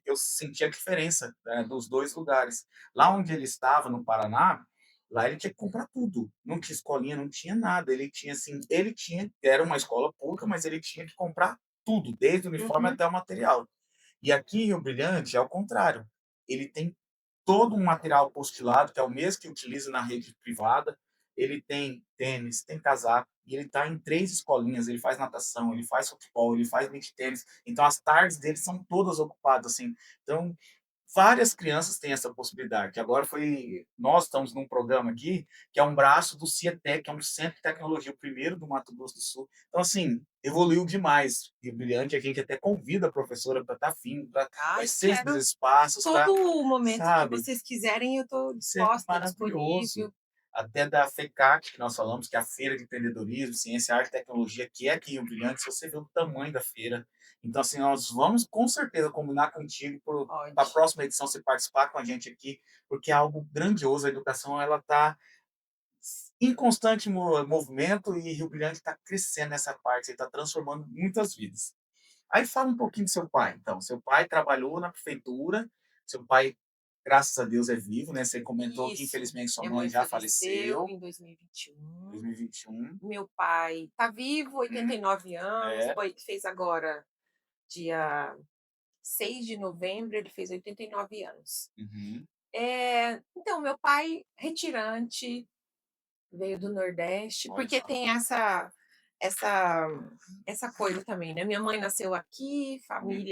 eu senti a diferença, né, dos dois lugares. Lá onde ele estava, no Paraná, lá ele tinha que comprar tudo. Não tinha escolinha, não tinha nada. Era uma escola pública, mas ele tinha que comprar tudo, desde o uniforme Uhum, até o material. E aqui em Rio Brilhante é o contrário. Ele tem todo um material apostilado, que é o mesmo que utiliza na rede privada. Ele tem tênis, tem casaco, e ele está em 3 escolinhas. Ele faz natação, ele faz futebol, ele faz beach tênis. Então as tardes dele são todas ocupadas, assim. Então várias crianças têm essa possibilidade. Agora nós estamos num programa aqui que é um braço do CIETEC, que é um centro de tecnologia, o primeiro do Mato Grosso do Sul. Então, assim, evoluiu demais. E brilhante, a gente até convida a professora para estar vindo, para tá? Eu conhecer esses quero espaços, todo para, o momento que sabe, vocês quiserem, eu estou isso é disposta, maravilhoso. disponível. Até da FECAC, que nós falamos, que é a Feira de Empreendedorismo, Ciência, Arte e Tecnologia, que é aqui em Rio Brilhante, se você vê o tamanho da feira. Então, assim, nós vamos com certeza combinar contigo para a Pode. próxima edição você participar com a gente aqui, porque é algo grandioso. A educação ela está em constante movimento e Rio Brilhante está crescendo nessa parte, está transformando muitas vidas. Aí fala um pouquinho do seu pai, então. Seu pai trabalhou na prefeitura, seu pai, graças a Deus, é vivo, né? Você comentou que Isso. infelizmente sua Minha mãe mãe já faleceu faleceu em 2021. em 2021. Meu pai está vivo, Uhum. 89 anos, É. fez agora dia 6 de novembro, ele fez 89 anos. Uhum. Então, meu pai retirante, veio do Nordeste, Olha porque só. tem essa essa coisa também, né, minha mãe nasceu aqui, Uhum.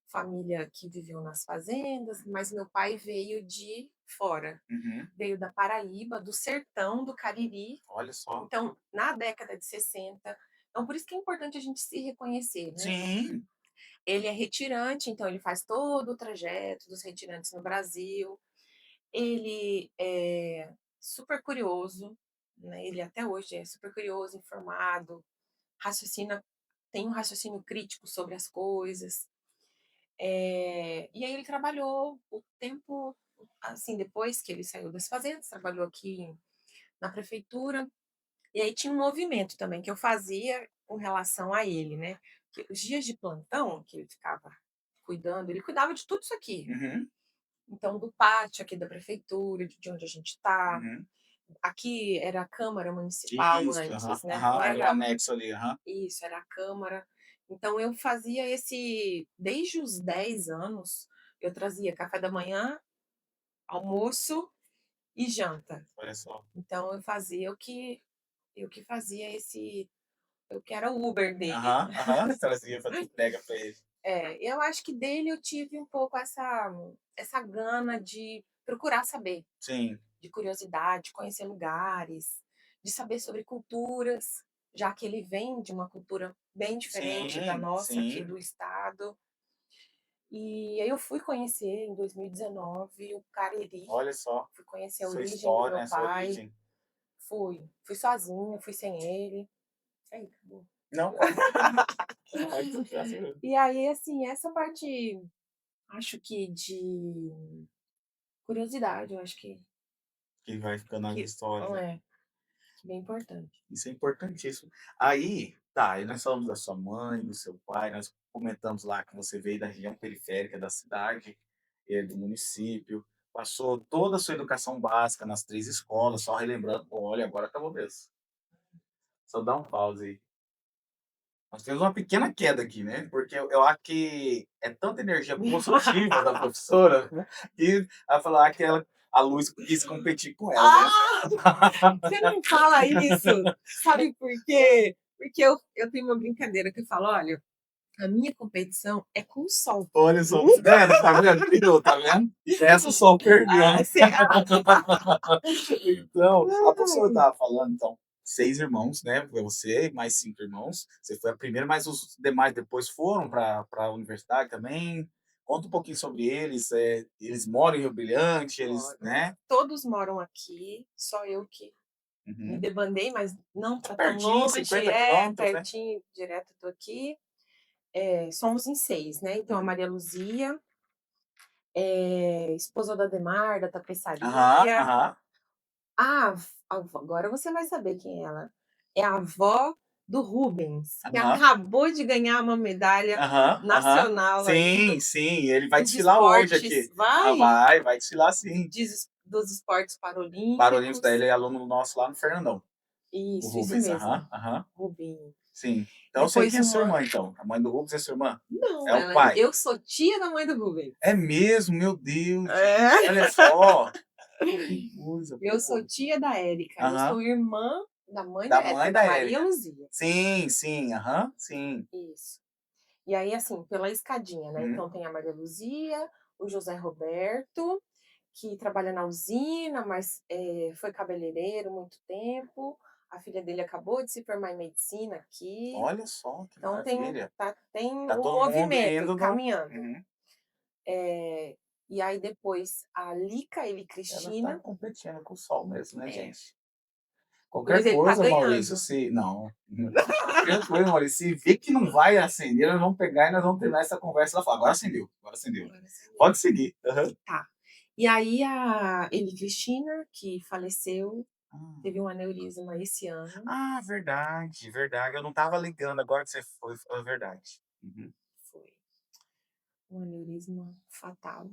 família que viveu nas fazendas, mas meu pai veio de fora, Uhum. veio da Paraíba, do sertão do Cariri, Olha só. então na década de 60, então por isso que é importante a gente se reconhecer, né. Sim. Ele é retirante, então ele faz todo o trajeto dos retirantes no Brasil. Ele é super curioso, né, ele até hoje é super curioso, informado, raciocina tem um raciocínio crítico sobre as coisas. E aí ele trabalhou o tempo assim, depois que ele saiu das fazendas, trabalhou aqui na prefeitura, e aí tinha um movimento também que eu fazia com relação a ele, né, que os dias de plantão que ele ficava cuidando, ele cuidava de tudo isso aqui. Uhum. Então, do pátio aqui da prefeitura, de onde a gente está. Uhum. Aqui era a Câmara Municipal Isso, aham, antes, né, não aham, era o era anexo ali, aham. isso, era a Câmara. Então eu fazia esse desde os 10 anos, eu trazia café da manhã, almoço e janta. Olha só. Então eu que fazia esse eu que era o Uber dele. Aham, aham, você trazia para entrega para ele. Eu acho que dele eu tive um pouco essa gana de procurar saber. Sim, De curiosidade, conhecer lugares, de saber sobre culturas, já que ele vem de uma cultura bem diferente da sim, nossa aqui sim. do estado. E aí eu fui conhecer em 2019 o Cariri, Olha só, fui conhecer a sua origem do história, meu né, sua pai. origem. Fui sozinha, fui sem ele. Aí, acabou. Não, pode continuar assim. E aí, assim, essa parte, acho que de curiosidade, eu acho que que vai ficando nas que histórias, né. é, bem importante. Isso é importantíssimo. Aí, tá, aí nós falamos da sua mãe, do seu pai, nós comentamos lá que você veio da região periférica da cidade, do município, passou toda a sua educação básica nas 3 escolas, só relembrando, olha, agora acabou mesmo. Só dá um pause aí. Nós temos uma pequena queda aqui, né, porque eu acho que é tanta energia positiva da professora, né, que ela falou que a Luz quis competir com ela, né. Ah, você não fala isso, sabe por quê? Porque eu tenho uma brincadeira que eu falo: "Olha, a minha competição é com o sol". Olha só, tá vendo? Tá vendo? Virou, tá vendo? Essa o sol perdeu, né. Ah, será? Então, a professora estava falando, então, 6 irmãos, né, você e mais 5 irmãos, você foi a primeira, mas os demais depois foram para a universidade também? Conta um pouquinho sobre eles, eles moram em Rio Brilhante, eles, Moram. né? Todos moram aqui, só eu que me Uhum. debandei, mas não Tá tá tão pertinho, longe, 50 é quilômetros, né? pertinho, direto tô aqui. Somos em 6, né, então a Uhum. Maria Luzia, esposa do Ademar, da Aham, tapeçaria. aham. A avó, agora você vai saber quem é ela. É a avó do Rubens, que Aham, acabou de ganhar uma medalha aham, aham. nacional aí Sim, sim, ele vai dos desfilar hoje esportes, aqui. Ah, vai desfilar sim. dos esportes Parolímpicos, daí paralímpicos. ele é aluno nosso lá no Fernandão, o Isso Rubens. Aham, mesmo, aham, Rubinho. sim. Então eu sei quem Depois é sua uma irmã então, a mãe do Rubens é sua irmã? Não, É o ela pai? eu sou tia da mãe do Rubens. É mesmo? Meu Deus, gente, É. olha só, que coisa Eu sou boa. tia da Érica, eu Aham, sou irmã da mãe da da Érica, mãe da da Maria Érica. Luzia. Sim, sim, aham, sim. Isso. E aí, assim, pela escadinha, né, Uhum. então tem a Maria Luzia, o José Roberto, que trabalha na usina, mas, foi cabeleireiro muito tempo, a filha dele acabou de se formar em medicina aqui, Olha só, que então maravilha. tem Tá um todo mundo movimento indo no caminhando. uhum. E aí depois a Lica e Ela tá Cristina, competindo com o sol mesmo, né, é, gente. Qualquer mas ele tá coisa, Maurício, ganhando. se não, qualquer coisa, Maurício, se vê que não vai acender, nós vamos pegar e nós vamos terminar essa conversa. Ela fala: "Agora acendeu, agora acendeu". Agora sim. Pode seguir. Aham. Tá. E aí a Eli Cristina, que faleceu, Ah. teve um aneurisma esse ano, Ah, verdade, verdade. Eu não estava ligando, agora que você foi, é verdade. Uhum. foi um aneurisma fatal.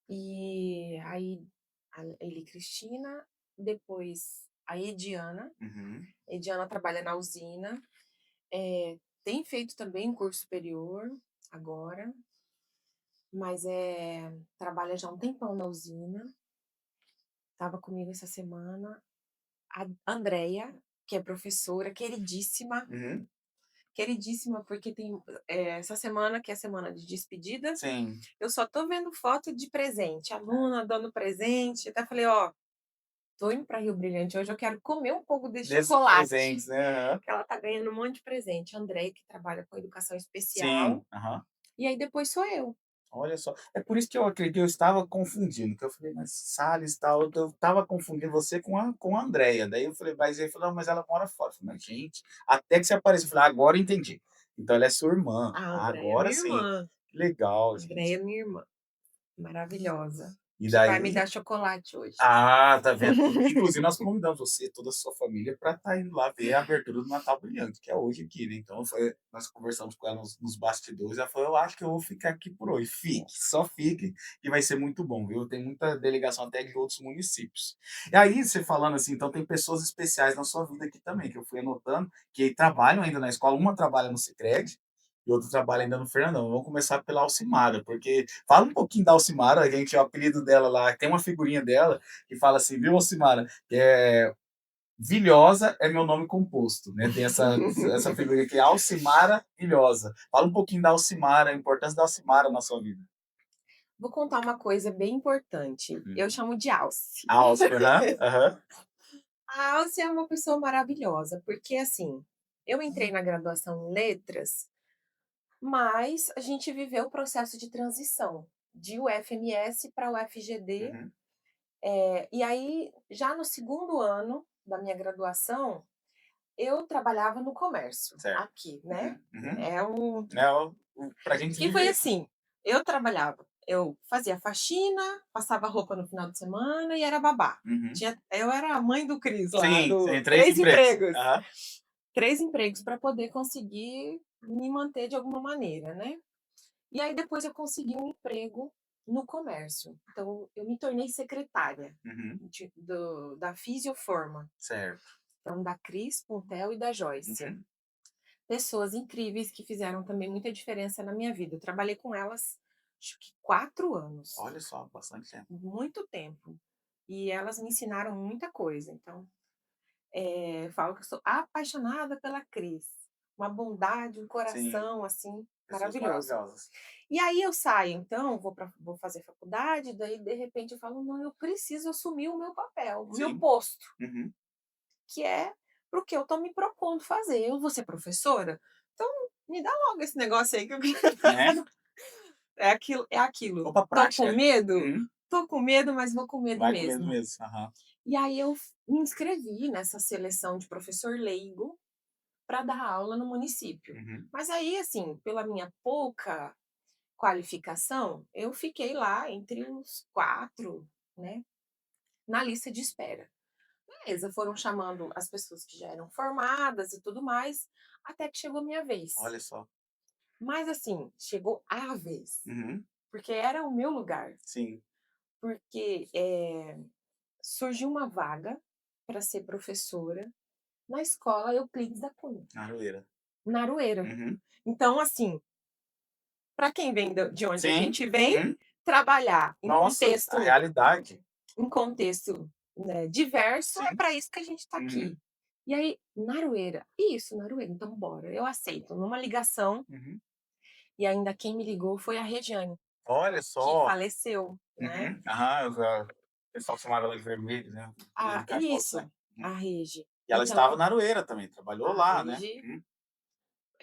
E aí a Eli Cristina, depois a Uhum. Ediana trabalha na usina, tem feito também curso superior agora, mas, trabalha já há um tempão na usina, estava comigo essa semana. A Andrea, que é professora queridíssima, Uhum. queridíssima, porque tem, essa semana, que é a semana de despedida, Sim. eu só tô vendo foto de presente, aluna dando presente, até falei: "Ó, tô indo para Rio Brilhante hoje, eu quero comer um pouco desse Desses chocolate", presentes, né. Aham. que ela tá ganhando um monte de presente. A Andrea, que trabalha com educação especial, Sim. Aham. e aí depois sou eu. Olha só, é por isso que eu acredito, eu estava confundindo, que eu falei: "Mas Salles, tal", eu estava confundindo você com a Andréia, daí eu falei, mas ele falou: "Não, mas ela mora fora", eu falei: "Mas gente", até que você apareceu, eu falei: "Agora eu entendi, então ela é sua irmã, A Andrea é agora minha sim, irmã, que legal, a Andrea gente". é minha irmã, maravilhosa, E que vai me daí dar chocolate hoje. ah, tá vendo? Inclusive nós convidamos você e toda a sua família para estar indo lá ver a abertura do Natal Brilhante, que é hoje aqui, né, então nós conversamos com ela nos bastidores, ela falou: "Eu acho que eu vou ficar aqui por hoje". Fique, só fique, que vai ser muito bom, viu. Tem muita delegação até de outros municípios. E aí, você falando assim, então tem pessoas especiais na sua vida aqui também, que eu fui anotando, que trabalham ainda na escola, uma trabalha no Sicredi e outra trabalha ainda no Fernandão. Vamos começar pela Alcimara, porque fala um pouquinho da Alcimara, a gente, o apelido dela lá, tem uma figurinha dela que fala assim, viu, Alcimara? Vilhosa é meu nome composto, né? Tem essa figurinha aqui, Alcimara Vilhosa. Fala um pouquinho da Alcimara, a importância da Alcimara na sua vida. Vou contar uma coisa bem importante, eu Uhum. chamo de Alce. Alce, aham, aham. A Alce é uma pessoa maravilhosa, porque, assim, eu entrei na graduação em letras, mas a gente viveu o processo de transição de UFMS para UFGD, Uhum. e aí, já no segundo ano da minha graduação, eu trabalhava no comércio, Certo. aqui, né. Uhum, uhum. É o É pra gente que foi viver. assim, eu trabalhava, Eu fazia faxina, passava roupa no final de semana e era babá. Uhum. Eu era a mãe do Cris lá, Sim, do sim, 3 3 empregos. empregos. Aham. 3 empregos para poder conseguir me manter de alguma maneira, né. E aí depois eu consegui um emprego no comércio. Então eu me tornei secretária Uhum. da Fisioforma, Certo. então da Cris, Puntel e da Joyce. Uhum. Pessoas incríveis que fizeram também muita diferença na minha vida. Eu trabalhei com elas, acho que 4 anos, Olha só, bastante tempo. muito tempo. E elas me ensinaram muita coisa. Então, eu falo que eu sou apaixonada pela Cris. Uma bondade, um Sim, coração, assim, pessoas maravilhoso. maravilhosas. E aí eu saio, então, vou fazer faculdade, daí de repente eu falo: "Não, eu preciso assumir o meu papel, o meu Sim. posto", Uhum. que é para o que eu estou me propondo fazer. Eu vou ser professora? Então me dá logo esse negócio aí que eu quero. Né? É aquilo. Opa, Tô com prática. medo? Uhum. Tô com medo, mas vou com medo Vai com medo mesmo. mesmo. Aham. E aí eu me inscrevi nessa seleção de professor leigo para dar aula no município. Uhum. Mas aí, assim, pela minha pouca qualificação, eu fiquei lá entre os 4, né, na lista de espera. Beleza, foram chamando as pessoas que já eram formadas e tudo mais, até que chegou a minha vez. Olha só. Mas assim, chegou a vez, Uhum. porque era o meu lugar. Sim. Porque, surgiu uma vaga para ser professora na escola Euclides da Cunha, Aroeira. na Aroeira. Uhum. Então, assim, para quem vem de onde a Sim. gente vem, Uhum. trabalhar em Nossa, a contexto realidade. em contexto, né, diverso, é Sim. para isso que a gente está Uhum. aqui. E aí, Naroeira, isso, Naroeira, então bora, eu aceito. Numa ligação, Uhum. e ainda quem me ligou foi a Regiane, Olha que só. faleceu, né. Uhum. Aham, eu já o pessoal chamava ela de vermelho, né, Vermelho Cardoso, né. Isso, Uhum. a Regi. E ela Então, estava na Aroeira também, trabalhou a lá, né. Regi, Uhum.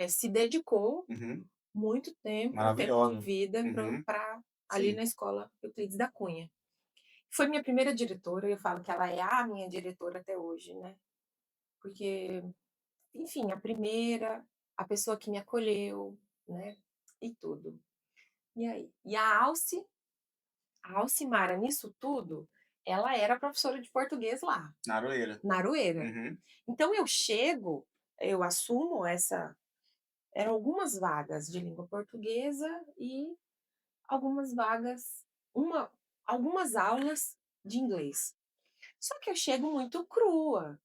se dedicou Uhum. muito tempo de Maravilhosa. vida Uhum. para ali Sim. na escola Euclides da Cunha. Foi minha primeira diretora, eu falo que ela é a minha diretora até hoje, né, porque, enfim, a primeira, a pessoa que me acolheu, né, e tudo. E aí? E a Alcimara nisso tudo, ela era professora de português lá, Na Aroeira. na Aroeira. Uhum. Então eu assumo essa, eram algumas vagas de língua portuguesa e algumas vagas, uma algumas aulas de inglês. Só que eu chego muito crua,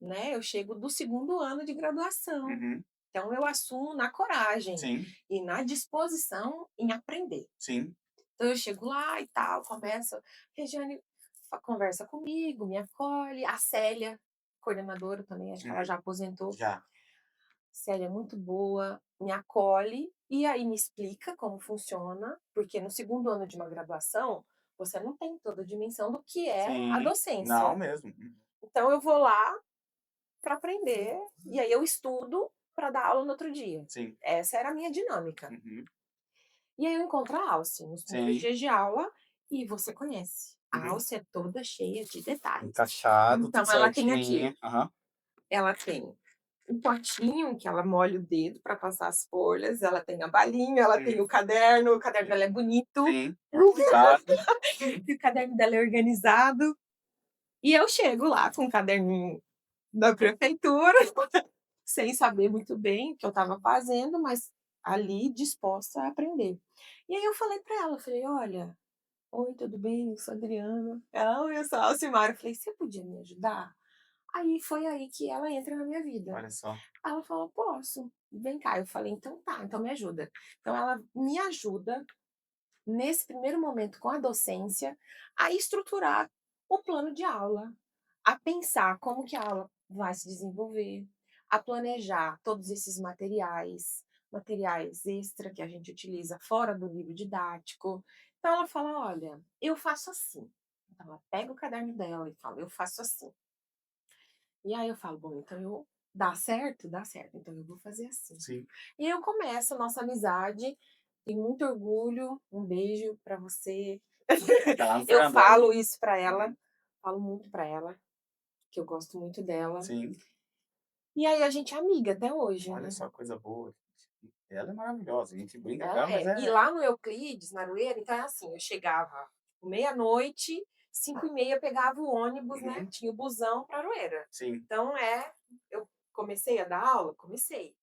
né, eu chego do segundo ano de graduação. Uhum. Então eu assumo na coragem Sim, e na disposição em aprender. sim. Então eu chego lá e tal, começo, Regiane conversa comigo, me acolhe, a Célia, coordenadora também, acho que ela Uhum. já aposentou. Já. Célia é muito boa, me acolhe e aí me explica como funciona, porque no segundo ano de uma graduação, você não tem toda a dimensão do que é a Sim. Não docência. mesmo. Uhum. Então eu vou lá para aprender e aí eu estudo para dar aula no outro dia. Sim. Essa era a minha dinâmica. Uhum. E aí eu encontro a Alce nos primeiros Sim. dias de aula e você conhece. A Uhum. Alce é toda cheia de detalhes. Encaixado, Então tudo ela tem certinho. aqui, Aham. ela tem um potinho que ela molha o dedo para passar as folhas, ela tem a balinha, ela tem o caderno dela é bonito, Sim, organizado. e o caderno dela é organizado. E eu chego lá com o caderninho da prefeitura, sem saber muito bem o que eu estava fazendo, mas ali disposta a aprender. E aí eu falei para ela, eu falei: "Olha, oi, tudo bem? Eu sou a Adriana". Ela: "Oi, eu sou a Alcimara". Eu falei: "Você podia me ajudar?". Aí foi aí que ela entra na minha vida. Olha só. Ela falou: "Posso, vem cá". Eu falei: "Então tá, então me ajuda". Então ela me ajuda, nesse primeiro momento com a docência, a estruturar o plano de aula, a pensar como que a aula vai se desenvolver, a planejar todos esses materiais, materiais extra que a gente utiliza fora do livro didático. Então ela fala: "Olha, eu faço assim". Então ela pega o caderno dela e fala: "Eu faço assim". E aí eu falo: "Bom, então eu dá certo? Dá certo, então eu vou fazer assim". Sim. E aí eu começo a nossa amizade, tenho muito orgulho, um beijo para você. Tá lá no Eu Fernando falo ainda. isso para ela, Uhum. falo muito para ela, que eu gosto muito dela. Sim. E aí a gente é amiga até hoje, Olha né. só, coisa boa. Ela é maravilhosa, a gente brinca com Ela ela, mas é. E é lá no Euclides, na Aroeira, então é assim, eu chegava tipo, meia-noite, 5h30 pegava o ônibus, né? uhum, Tinha o busão para Aroeira. sim. Então eu comecei a dar aula, comecei,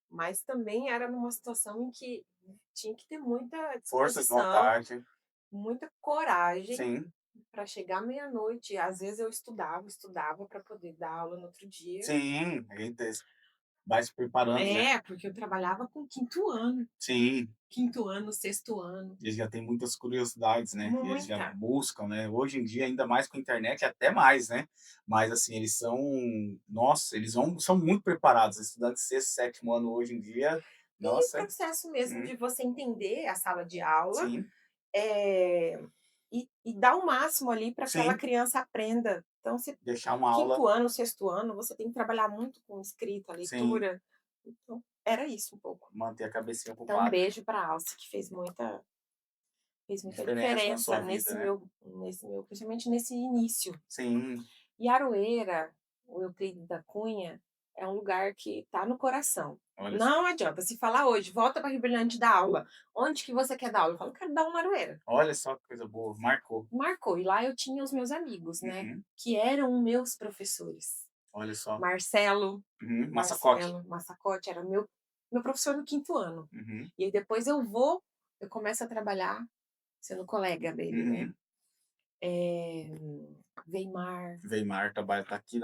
mas também era numa situação em que tinha que ter muita Força de disposição, vontade, muita coragem sim, para chegar meia-noite. Às vezes eu estudava para poder dar aula no outro dia. sim, a gente vai se preparando, né. É, porque eu trabalhava com Sim, quinto ano, sexto ano, eles já têm muitas curiosidades, né, e eles já muita. buscam, né. Hoje em dia, ainda mais com a internet, até mais, né. Mas, assim, eles são nossa, eles são muito preparados, estudante de sexto, sétimo ano hoje em dia, E o nossa, processo mesmo uhum, de você entender a sala de aula, sim, eh, e dar o máximo ali para aquela sim, criança aprenda. Então se deixar uma aula quinto ano, sexto ano, você tem que trabalhar muito com escrita, sim, leitura, então era isso um pouco. manter a cabecinha Então um ocupada. beijo pra Alce que fez muita Diferença na diferença sua vida, né. nesse meu principalmente nesse início. Sim, E Aroeira, o Euclides da Cunha, é um lugar que está no coração. olha só. Não adianta, se falar hoje: "Volta para Rio Brilhante dar aula". "Onde que você quer dar aula?" Eu falo: "Quero dar aula na Aroeira". Olha só que coisa boa, marcou. Marcou. E lá eu tinha os meus amigos, né, Uhum, que eram meus professores. olha só. Marcelo Uhum, Massacote. Marcelo Massacote era meu professor no quinto ano. Uhum, E aí depois eu começo a trabalhar sendo colega dele, né. uhum. Eh, Weimar. Weimar trabalha tá aqui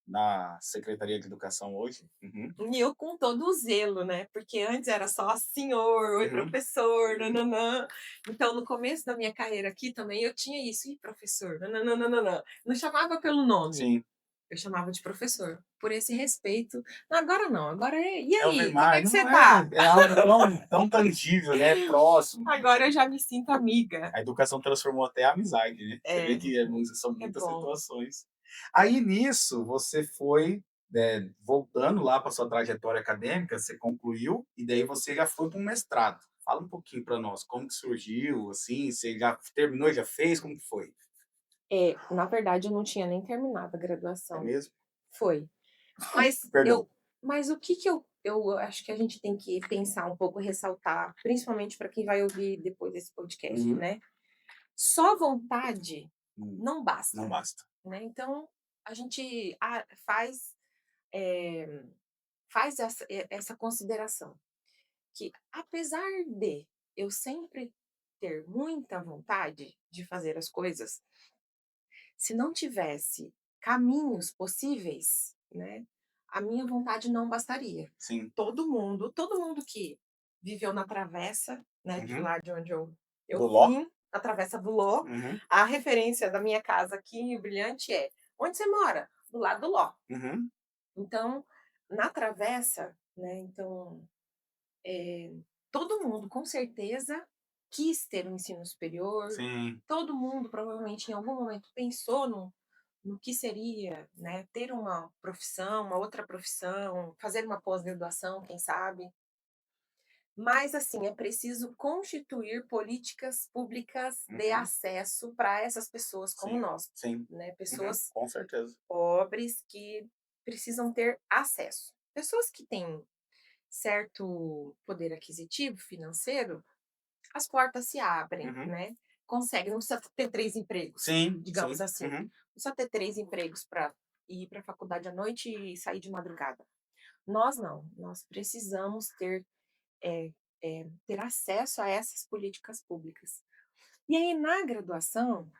na Secretaria de Educação hoje. Uhum, E eu com todo o zelo, né, porque antes era só "senhor", "oi uhum, professor", nã-nã-nã. Então no começo da minha carreira aqui também eu tinha isso: "Ih, professor, nã-nã-nã-nã-nã". Não chamava pelo nome, sim. eu chamava de professor, por esse respeito. Agora não, agora é: "E É o aí, como é Weimar, que você não é tá?". é algo tão tangível, né, próximo. Agora eu já me sinto amiga. A educação transformou até a amizade, né. Você vê É, que são é muitas bom. situações. Aí nisso, você foi, voltando lá para sua trajetória acadêmica, você concluiu, e daí você já foi para um mestrado. Fala um pouquinho para nós, como que surgiu, assim, você já terminou, já fez, como que foi? É, na verdade eu não tinha nem terminado a É graduação. mesmo? Foi. Mas Perdão. eu mas o que que eu acho que a gente tem que pensar um pouco, ressaltar, principalmente para quem vai ouvir depois desse podcast, Uhum. né. Só vontade Hum, não não basta, basta. né, então a gente eh, faz essa consideração, que apesar de eu sempre ter muita vontade de fazer as coisas, se não tivesse caminhos possíveis, né, a minha vontade não bastaria. Sim. Todo mundo que viveu na travessa, né, de Uhum. lá de onde eu Do Ló? vim, a travessa do Ló, Uhum. a referência da minha casa aqui em Rio Brilhante é: "Onde você mora?". "Do lado do Ló". Uhum. Então, na travessa, né, então, todo mundo com certeza quis ter um ensino superior, Sim. todo mundo provavelmente em algum momento pensou no que seria, né, ter uma profissão, uma outra profissão, fazer uma pós-graduação, quem sabe. Mas, assim, é preciso constituir políticas públicas de Uhum. acesso para essas pessoas como Sim. nós, Sim. né, Uhum. pessoas Com certeza. pobres que precisam ter acesso. Pessoas que têm certo poder aquisitivo financeiro, as portas se abrem, Uhum. né, conseguem, não precisa ter 3 empregos, Sim, digamos sim. assim. Não Uhum. precisa ter 3 empregos para ir para a faculdade à noite e sair de madrugada. Nós não, nós precisamos eh ter acesso a essas políticas públicas. E aí na graduação,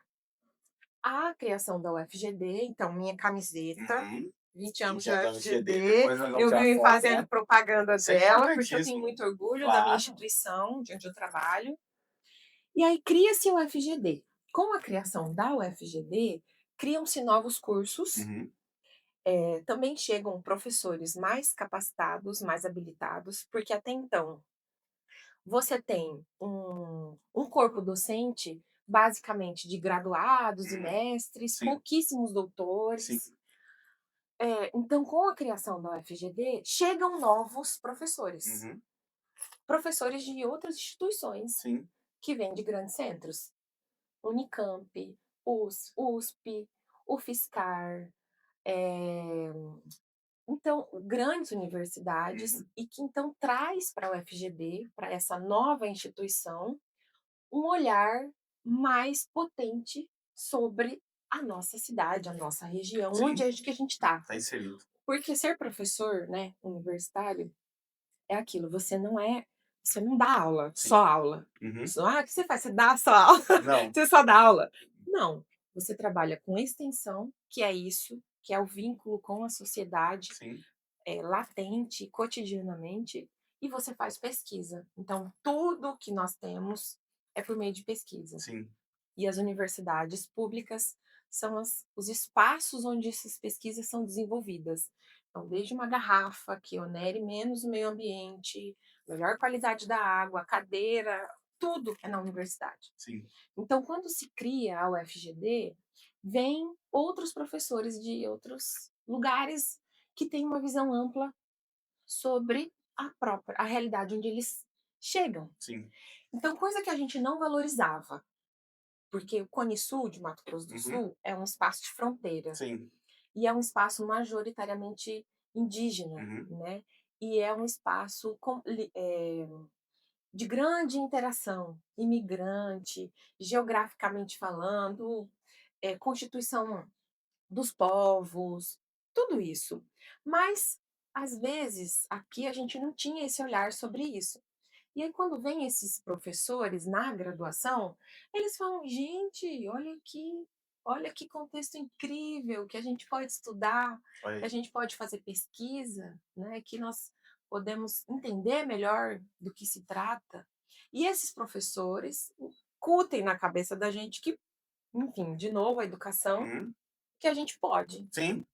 a criação da UFGD, então minha camiseta, Uhum. 20 Sim, anos de já da LGD, UFGD, depois nós vamos eu tirar vivo foto, fazendo né. propaganda Isso é dela, porque eu tenho importantíssimo. muito orgulho da minha Claro. instituição, de onde eu trabalho. E aí cria-se a UFGD. Com a criação da UFGD, criam-se novos cursos, Uhum. também chegam professores mais capacitados, mais habilitados, porque até então você tem um corpo docente basicamente de graduados e Uhum. mestres, Sim, pouquíssimos sim. doutores. Então, com a criação da UFGD, chegam novos professores, Uhum. professores de outras instituições Sim. que vêm de grandes centros, Unicamp, USP, UFSCar, Então, grandes universidades Uhum. e que então traz para a UFGD, para essa nova instituição, um olhar mais potente sobre a nossa cidade, a nossa região, onde Sim, é que a gente está. tá inserido. Porque ser professor, né, universitário, é aquilo, você não dá aula, Sim. só aula. Uhum. Só, o que você faz? Você dá só aula, Não. você só dá aula. Não, você trabalha com extensão, que é isso, que é o vínculo com a sociedade, Sim, latente, cotidianamente, e você faz pesquisa. Então, tudo que nós temos é por meio de pesquisa. sim, E as universidades públicas são os espaços onde essas pesquisas são desenvolvidas. Então, desde uma garrafa que onere menos o meio ambiente, melhor qualidade da água, cadeira, tudo é na universidade. sim, Então, quando se cria a UFGD, vêm outros professores de outros lugares que têm uma visão ampla sobre a realidade onde eles chegam. sim. Então, coisa que a gente não valorizava, porque o Cone Sul de Mato Grosso do Uhum. Sul é um espaço de fronteira Sim. e é um espaço majoritariamente indígena, Uhum. né? E é um espaço de grande interação, imigrante, geograficamente falando, constituição dos povos, tudo isso. Mas, às vezes, aqui a gente não tinha esse olhar sobre isso. E aí, quando vem esses professores na graduação, eles falam: gente, olha que contexto incrível que a gente pode estudar, Olha que a aí. gente pode fazer pesquisa, né? Que nós podemos entender melhor do que se trata. E esses professores incutem na cabeça da gente que, enfim, de novo, a educação, Uhum. que a gente pode. Sim.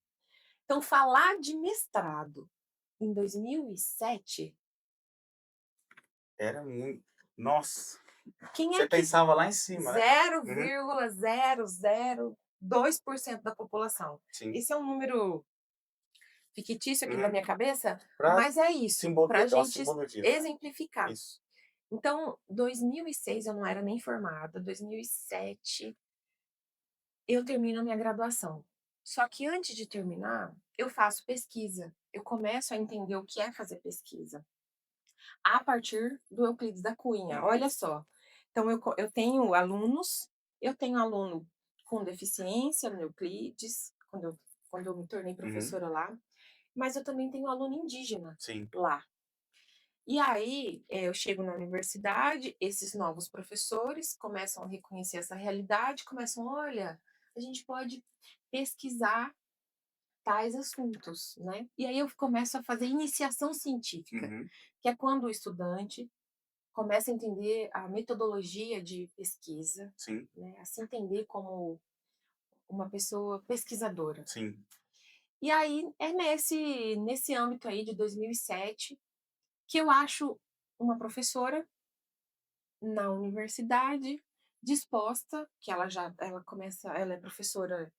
Então, falar de mestrado em 2007, Era muito, nossa, quem é você que pensava lá em cima, né. Uhum. 0,002% da população. Sim. Esse é um número fictício aqui da Uhum. minha cabeça, Pra mas é isso, para a é uma gente simbologia. exemplificar. Isso. Então, 2006 eu não era nem formada, 2007 eu termino a minha graduação. Só que antes de terminar, eu faço pesquisa. Eu começo a entender o que é fazer pesquisa a partir do Euclides da Cunha. Uhum. Olha só. Então, eu tenho alunos, eu tenho aluno com deficiência no Euclides, quando eu me tornei Uhum. professora lá, mas eu também tenho aluno indígena Sim. lá. E aí, eu chego na universidade, esses novos professores começam a reconhecer essa realidade, começam, olha, a gente pode pesquisar tais assuntos, né? E aí eu começo a fazer iniciação científica, Uhum. que é quando o estudante começa a entender a metodologia de pesquisa, Sim. né, a se entender como uma pessoa pesquisadora. Sim. E aí é nesse âmbito aí de 2007 que eu acho uma professora na universidade disposta, que ela é professora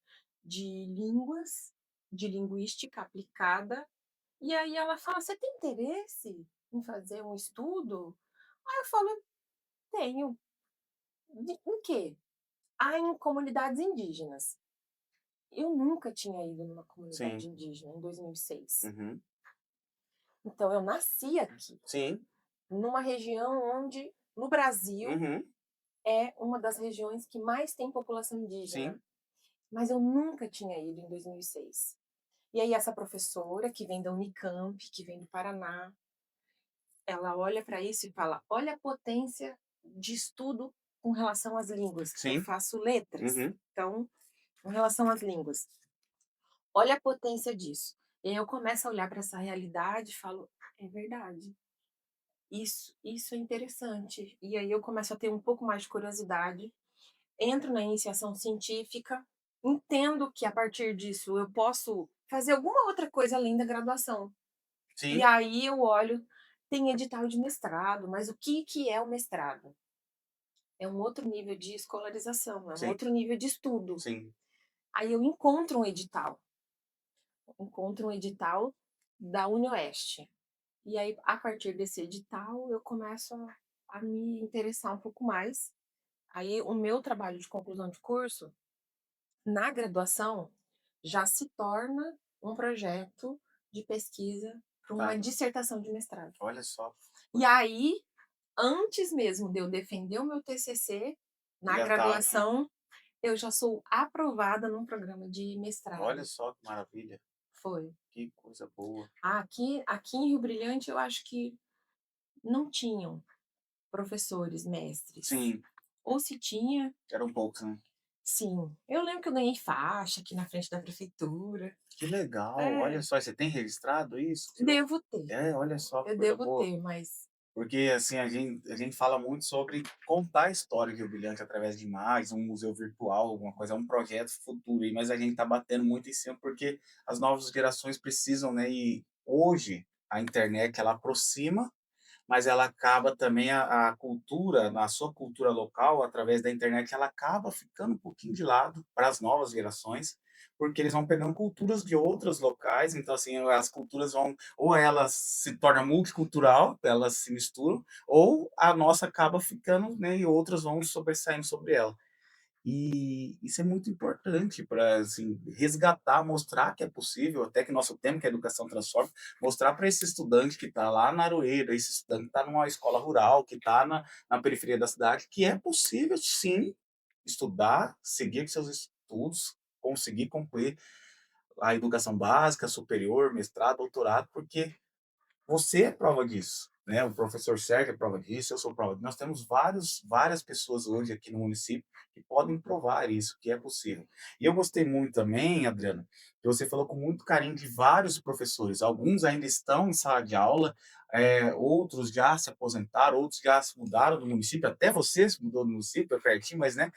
de línguas, de linguística aplicada, e aí ela fala: "Você tem interesse em fazer um estudo?" Aí eu falo: "Tenho". Em quê? Em comunidades indígenas. Eu nunca tinha ido numa comunidade Sim. indígena em 2006. Uhum. Então eu nasci aqui, Sim. numa região onde, no Brasil, Uhum. é uma das regiões que mais tem população indígena, Sim. mas eu nunca tinha ido em 2006. E aí essa professora, que vem da Unicamp, que vem do Paraná, ela olha para isso e fala: "Olha a potência de estudo com relação às línguas", que eu Sim. faço letras. Uhum. Então, com relação às línguas. Olha a potência disso. E aí eu começo a olhar para essa realidade e falo: "É verdade, isso é interessante". E aí eu começo a ter um pouco mais de curiosidade, entro na iniciação científica, entendo que a partir disso eu posso fazer alguma outra coisa além da graduação. E Sim. aí eu olho, tem edital de mestrado, mas o que que é o mestrado? É um outro nível de escolarização, é um Sim. outro nível de estudo. Sim. Aí eu encontro um edital da UniOeste. E aí, a partir desse edital, eu começo a me interessar um pouco mais. Aí, o meu trabalho de conclusão de curso, na graduação, já se torna um projeto de pesquisa para Tá. uma dissertação de mestrado. Olha só. E aí, antes mesmo de eu defender o meu TCC, na Já tá. graduação, eu já sou aprovada num programa de Olha mestrado. só que maravilha. Foi. Que coisa boa. Aqui em Rio Brilhante, eu acho que não tinham professores mestres. Sim, Ou se tinha, eram poucos, né. sim. Eu lembro que eu ganhei faixa aqui na frente da prefeitura. Que legal, olha É, só, você tem registrado isso? devo ter, É, olha só que eu coisa devo boa. ter, mas Porque, assim, a gente fala muito sobre contar a história de Rio Brilhante através de imagens, um museu virtual, alguma coisa, um projeto futuro aí, mas a gente está batendo muito em cima porque as novas gerações precisam, né? E hoje a internet ela aproxima, mas ela acaba também a cultura, na sua cultura local, através da internet, ela acaba ficando um pouquinho de lado para as novas gerações, porque eles vão pegando culturas de outros locais, então assim, as culturas vão ou elas se tornam multicultural, elas se misturam, ou a nossa acaba ficando, né, e outras vão sobressaindo sobre ela. E isso é muito importante para, assim, resgatar, mostrar que é possível, até que nosso tema, que é a educação transforma, mostrar para esse estudante que está lá na Aroeira, esse estudante que está numa escola rural, que está na periferia da cidade, que é possível, sim, estudar, seguir com seus estudos, conseguir concluir a educação básica, superior, mestrado, doutorado, porque você é prova disso, né? O professor Sérgio é prova disso, eu sou prova disso. Nós temos várias pessoas hoje aqui no município que podem provar isso, que é possível. E eu gostei muito também, Adriana, que você falou com muito carinho de vários professores. Alguns ainda estão em sala de aula, outros já se aposentaram, outros já se mudaram do município, até você se mudou do município, é pertinho, mas né,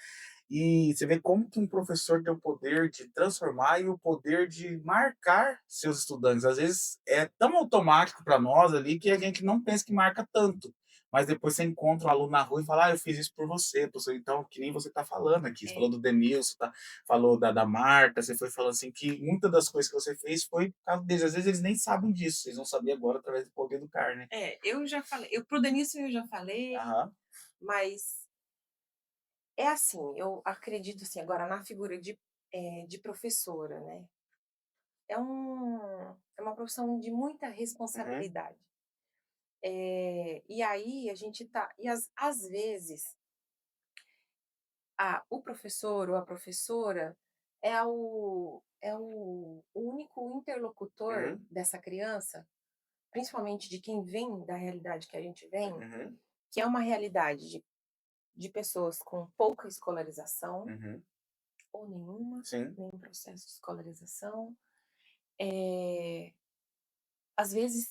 e você vê como que um professor tem o poder de transformar e o poder de marcar seus estudantes. Às vezes é tão automático para nós ali que a gente não pensa que marca tanto. Mas depois você encontra um aluno na rua e fala, eu fiz isso por você, professor. Então, que nem você está falando aqui. Você falou é, do Denilson, tá? Falou da Marta, você foi falando assim que muitas das coisas que você fez foi por causa deles. Às vezes eles nem sabem disso, eles vão saber agora através do poder do carne. eu já falei, pro Denilson eu já falei, Aham. mas é assim, eu acredito assim, agora na figura de professora, né? É uma profissão de muita Uhum. responsabilidade. E aí a gente tá. E às vezes, o professor ou a professora é o único interlocutor Uhum. dessa criança, principalmente de quem vem da realidade que a gente vem, Uhum. que é uma realidade de pessoas com pouca escolarização, Uhum. ou nenhuma, Sim. nenhum processo de escolarização. É, às vezes,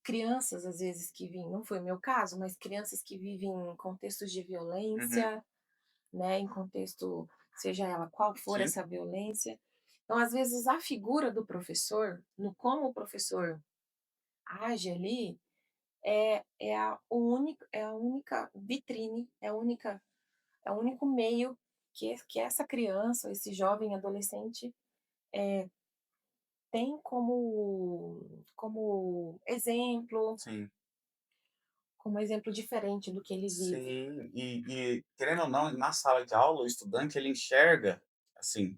crianças, às vezes, que vivem, não foi o meu caso, mas crianças que vivem em contextos de Uhum. violência, né, em contexto, seja ela qual for Sim. essa violência. Então, às vezes, a figura do professor, no como o professor age ali, é a única vitrine, é o único meio que essa criança, esse jovem adolescente tem Sim. como exemplo diferente do que ele vive. Sim, querendo ou não, na sala de aula, o estudante ele enxerga, assim,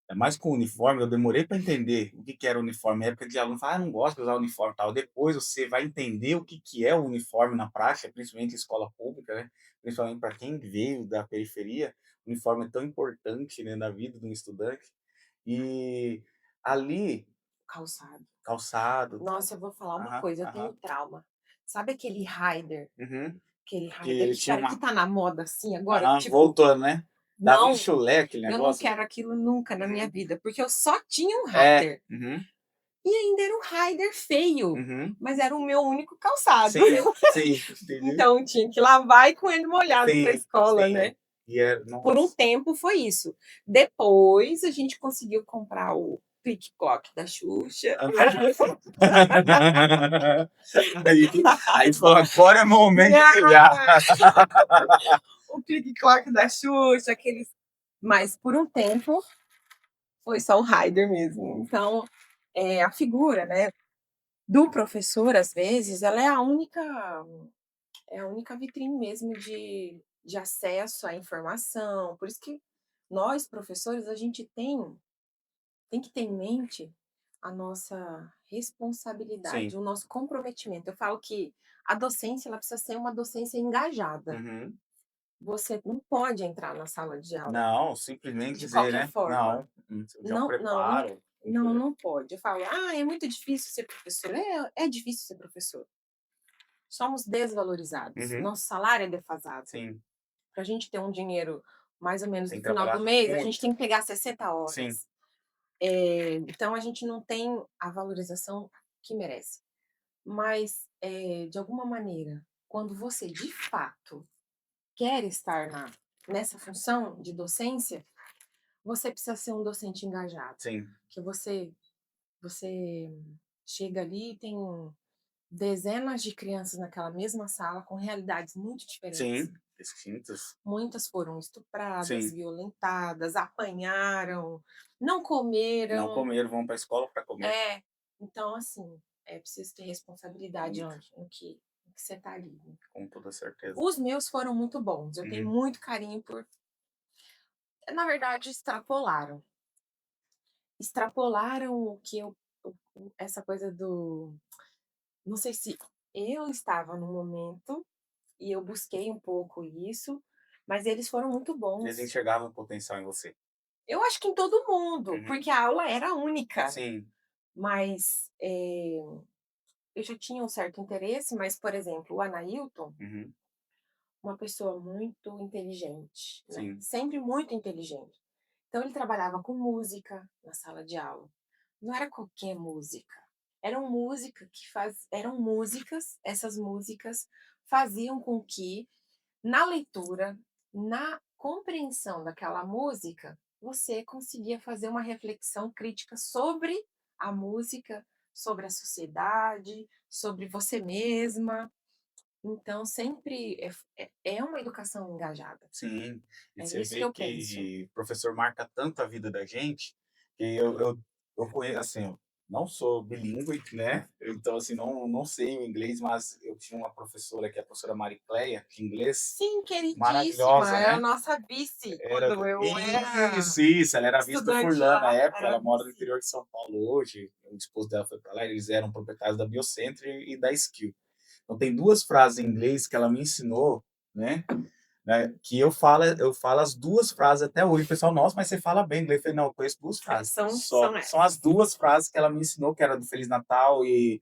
é mais com o uniforme, eu demorei para entender o que que era o uniforme, na época de aluno fala: "Ah, não gosto de usar uniforme", tal, depois você vai entender o que que é o uniforme na prática, principalmente em escola pública, né, principalmente para quem veio da periferia, o uniforme é tão importante, né, na vida de um estudante. E ali, Calçado. calçado, Nossa, eu vou falar uma aham, coisa, eu tenho aham, trauma. Sabe aquele Raider? uhum, Aquele que Raider ele que tinha cara, que uma tá na moda assim agora, aham, tipo, voltou, né, dava um não, chulé aquele eu não negócio. quero aquilo nunca na minha Uhum. vida, porque eu só tinha um É. Raider. Uhum, E ainda era um Raider feio, uhum. mas era o meu único calçado. Sim, sim, entendi. Então tinha que lavar e com ele molhado para a Sim, escola, sim. né. E é Por um nossa. tempo foi isso. Depois a gente conseguiu comprar o clique-cloque da Xuxa. Aí aí falou: "Agora é momento de brilhar". O clique-cloque da Xuxa, aqueles, mas por um tempo foi só o Raider mesmo. Então, a figura, né, do professor, às vezes, ela é a única vitrine mesmo de acesso à informação. Por isso que nós, professores, a gente tem que ter em mente a nossa responsabilidade, Sim. o nosso comprometimento. Eu falo que a docência, ela precisa ser uma docência engajada. Uhum. Você não pode entrar na sala de aula Não, simplesmente de dizer, qualquer né, forma. não, você já Não, não, não, prepara, não, entendeu? não pode. Eu falo: "Ah, é muito difícil ser professor". É difícil ser professor. Somos desvalorizados, Uhum. nosso salário é defasado. Sim, Para a gente ter um dinheiro mais ou menos tem no que final do trabalhar mês, a gente muito. tem que pegar 60 Sim, horas. Então a gente não tem a valorização que merece. Mas, de alguma maneira, quando você de fato quer estar nessa função de docência, você precisa ser um docente engajado, sim, que você chega ali e tem dezenas de crianças naquela mesma sala com realidades muito diferentes. sim, distintos. Muitas foram estupradas, Sim, violentadas, apanharam, não não comeram. comeram, vão para a escola para comer, É, então assim, é preciso ter responsabilidade muito, onde no que você está ali, né. com toda certeza. Os meus foram muito bons, eu tenho Uhum. muito carinho por na verdade extrapolaram o que eu essa coisa do não sei se eu estava no momento e eu busquei um pouco isso, mas eles foram muito Eles bons. enxergavam potencial em você. Eu acho que em todo mundo, Uhum. porque a aula era única, Sim, mas, eu já tinha um certo interesse, mas, por exemplo, o Anailton, uhum, uma pessoa muito inteligente, né, sim, sempre muito inteligente. Então ele trabalhava com música na sala de aula. Não era qualquer música, eram músicas, essas músicas faziam com que na leitura, na compreensão daquela música, você conseguia fazer uma reflexão crítica sobre a música, sobre a sociedade, sobre você mesma. Então, sempre é uma educação engajada. sim. E É você isso que vê eu penso. que o professor marca tanto a vida da gente, que eu conheço, assim, eu não sou bilíngue, né, então, assim, não sei o inglês, mas eu tinha uma professora que é a professora Maricleia, de inglês, Sim, queridíssima, maravilhosa, era a né. nossa vice Era quando eu era isso, ela era vice do estudante Furlan na lá, época, era ela mora no vice. interior de São Paulo hoje, o esposo dela foi para lá, eles eram proprietários da Biocentro e da Skill. Então tem 2 frases em inglês que ela me ensinou, né, que eu falo as 2 frases até hoje, o pessoal: "Nossa, mas você fala bem inglês", eu falei: "Não, eu conheço 2 frases, São são as essas. 2 frases que ela me ensinou, que era do Feliz Natal e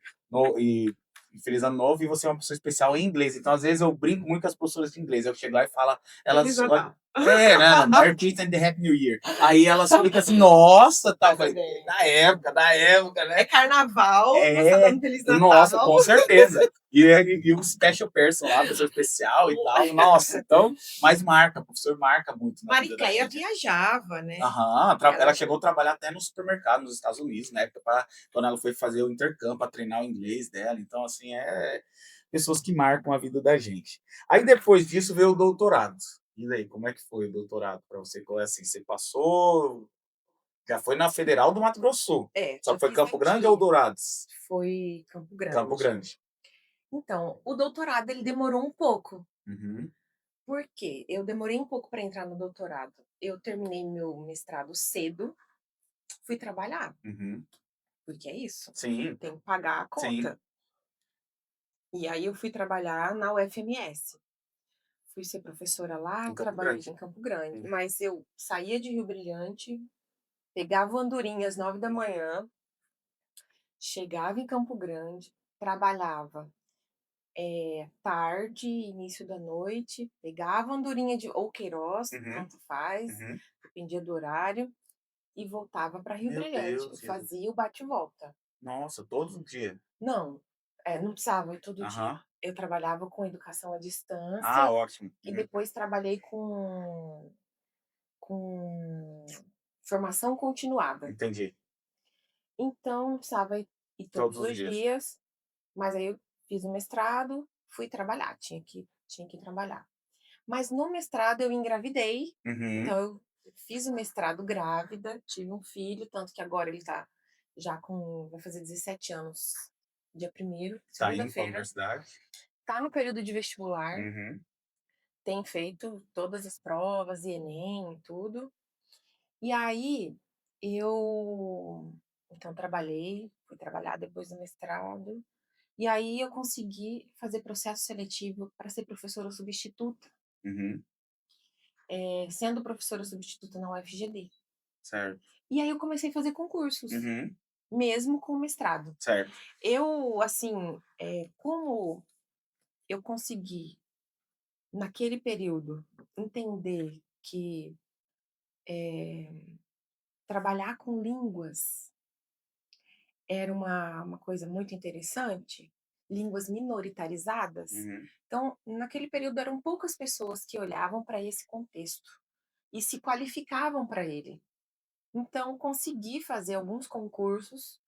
Feliz Ano Novo, e você é uma pessoa especial em inglês". Então, às vezes, eu brinco muito com as professoras de inglês, eu chego lá e falo, Feliz elas olham Natal. né, "Merry Christmas and the Happy New Year". Aí elas ficam assim: "Nossa", tal, eu Faz falei: bem. da época, né. É carnaval, você tá É, dando Feliz nossa, Natal. com certeza. E o special person lá, pessoa especial e tal, nossa, então, mas marca, o professor marca muito na vida da Maricleia gente. viajava, né. Aham, ela Ela chegou a trabalhar até no supermercado nos Estados Unidos, na época, quando ela foi fazer o intercâmbio, para treinar o inglês dela, então, assim, pessoas que marcam a vida da gente. Aí, depois disso, veio o doutorado. E aí, como é que foi o doutorado para você? Qual é assim, você passou, já foi na Federal do Mato Grosso do Sul, só já que foi fiz Campo Grande ou aqui. Dourados? Foi Campo Campo Grande. Grande. Então, o doutorado ele demorou um pouco. Uhum, Por quê? Eu demorei um pouco para entrar no doutorado. Eu terminei meu mestrado cedo, fui trabalhar, uhum. porque é isso, Sim, tem que pagar a sim, conta. E aí eu fui trabalhar na UFMS. Fui ser professora lá, em Campo trabalhei Grande. em Campo Grande, Hum. mas eu saía de Rio Brilhante, pegava o andorinha às 9 da manhã, chegava em Campo Grande, trabalhava, tarde, início da noite, pegava a andorinha de ou Queiroz, Uhum, tanto faz, uhum. dependia do horário, e voltava para Rio Meu Brilhante. Eu Deus, Jesus. fazia o bate e volta. Nossa, todos os dias. Não, não precisava ir todo dia. Aham. Eu trabalhava com educação à Ah, distância ótimo. e Uhum. depois trabalhei com formação continuada. Entendi. Então, não precisava ir Todos todos os os dias. dias, mas aí eu fiz o mestrado, fui trabalhar, tinha que trabalhar. Mas no mestrado eu engravidei, Uhum. então eu fiz o mestrado grávida, tive um filho, tanto que agora ele tá já vai fazer 17 anos, dia 1º, Tá indo para a segunda-feira. universidade. Tá no período de vestibular, Uhum. tem feito todas as provas e Enem e tudo. E aí eu Então trabalhei, fui trabalhar depois do mestrado, e aí eu consegui fazer processo seletivo para ser professora substituta, Uhum. sendo professora substituta na UFGD. Certo. E aí eu comecei a fazer concursos, Uhum. mesmo com o mestrado. Certo. Eu, assim, como eu consegui, naquele período, entender que trabalhar com línguas era uma coisa muito interessante, línguas minoritarizadas. Uhum. Então, naquele período, eram poucas pessoas que olhavam para esse contexto e se qualificavam para ele. Então, consegui fazer alguns concursos,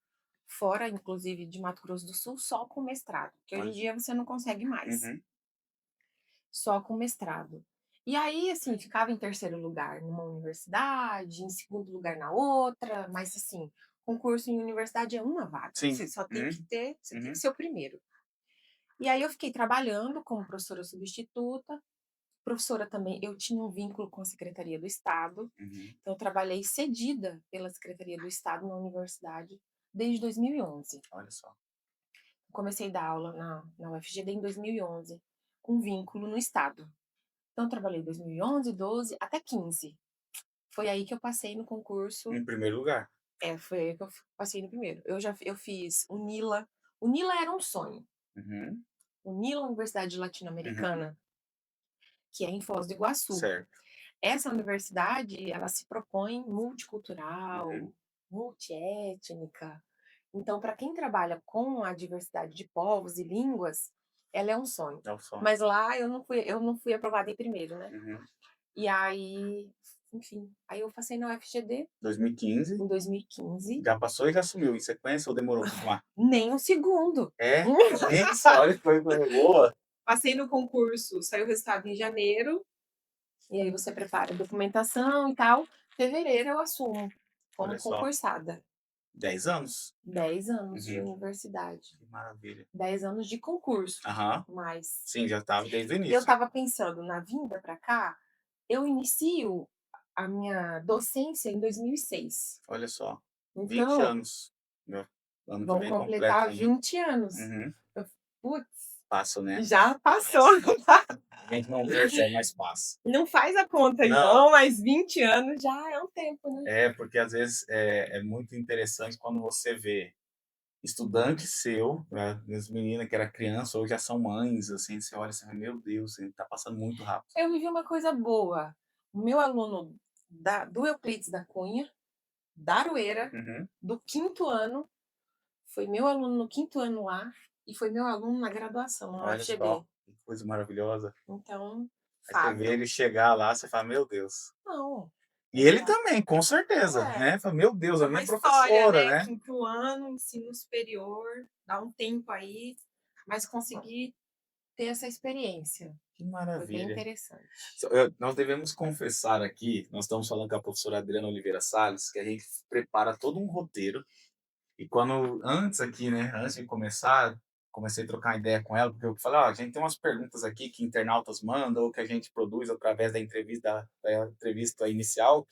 fora, inclusive, de Mato Grosso do Sul, só com mestrado, que hoje em Olha. dia você não consegue mais, Uhum. só com mestrado. E aí, assim, ficava em terceiro lugar numa universidade, em segundo lugar na outra, mas assim, concurso em universidade é uma vaga. Sim. Você só tem que Uhum. ter, você tem que Uhum. ser o primeiro. E aí eu fiquei trabalhando como professora substituta. Professora também, eu tinha um vínculo com a Secretaria do Estado, Uhum. então eu trabalhei cedida pela Secretaria do Estado na universidade desde 2011. Olha só. Comecei a dar aula na UFGD em 2011, com vínculo no Estado. Então, trabalhei 2011, 12 até 15. Foi aí que eu passei no concurso. Em primeiro lugar. Foi aí que eu passei no primeiro. Eu fiz o NILA. O NILA era um sonho. Uhum. O NILA, Universidade Uhum. Latino-Americana, que é em Foz do Iguaçu. Certo. Essa universidade, ela se propõe Uhum. multicultural, multiétnica. Então, para quem trabalha com a diversidade de povos e línguas, ela é um sonho. É o sonho. Mas lá eu não fui aprovada em primeiro, né? Uhum. E aí, enfim, aí eu passei na UFGD 2015. em 2015, Já passou e já sumiu em sequência ou demorou pra tomar? nem um segundo. É? Isso, olha que foi boa. Passei no concurso, saiu o resultado em janeiro, e aí você prepara a documentação e tal. Fevereiro eu assumo como Olha só, concursada. 10 anos. 10 anos de Uhum. universidade, Que maravilha. 10 anos de concurso, Aham. mas Sim, já estava desde o eu início. estava pensando na vinda para cá, eu inicio a minha docência em 2006. Olha só, 20 Então, anos. Né? Ano que vão vem completa completar ainda. 20 anos. Uhum. Eu Putz, Passa, né? já passou. A gente não percebe, mas passa. Não faz a conta aí Não, não, mas 20 anos já é um tempo, né. porque às vezes é muito interessante quando você vê estudante seu, né, as meninas que era criança hoje já são mães, assim, você olha assim, meu Deus, ele tá passando muito rápido. Eu vivi uma coisa boa, o meu aluno do Euclides da Cunha, da Aroeira, Uhum. do 5º ano, foi meu aluno no 5º ano lá, e foi meu aluno na graduação, na Olha só, UFGD. que coisa maravilhosa. Então, Aí você vê Fábio, ele chegar lá, você fala, meu Deus. não, E ele também, com certeza, é, né? Fala, meu Deus, é a uma minha história, professora, né, né? 5º ano, ensino superior, dá um tempo aí, mas consegui ter essa experiência. Que Foi bem maravilha. interessante. Nós devemos confessar aqui, nós estamos falando com a professora Adriana Oliveira Salles, que a gente prepara todo um roteiro. E quando, antes aqui, né, antes de começar, comecei a trocar ideia com ela, porque eu falei, ó, a gente tem umas perguntas aqui que internautas mandam, ou que a gente produz através da entrevista inicial.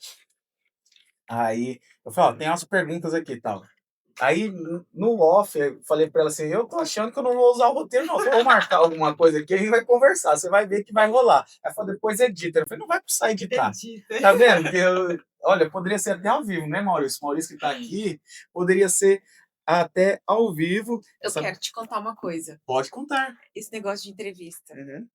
Aí eu falei, ó, tem umas perguntas aqui e tal. Aí, no off, eu falei pra ela assim, eu tô achando que eu não vou usar o roteiro, não. Se eu vou marcar alguma coisa aqui, a gente vai conversar, você vai ver que vai rolar. Ela falou, depois edita. Eu falei, não vai precisar editar. Edita. Tá vendo? Que olha, poderia ser até ao vivo, né, Maurício? Maurício que tá aqui, poderia ser até ao vivo. Eu quero te contar uma coisa, Pode contar. esse negócio de entrevista, Uhum.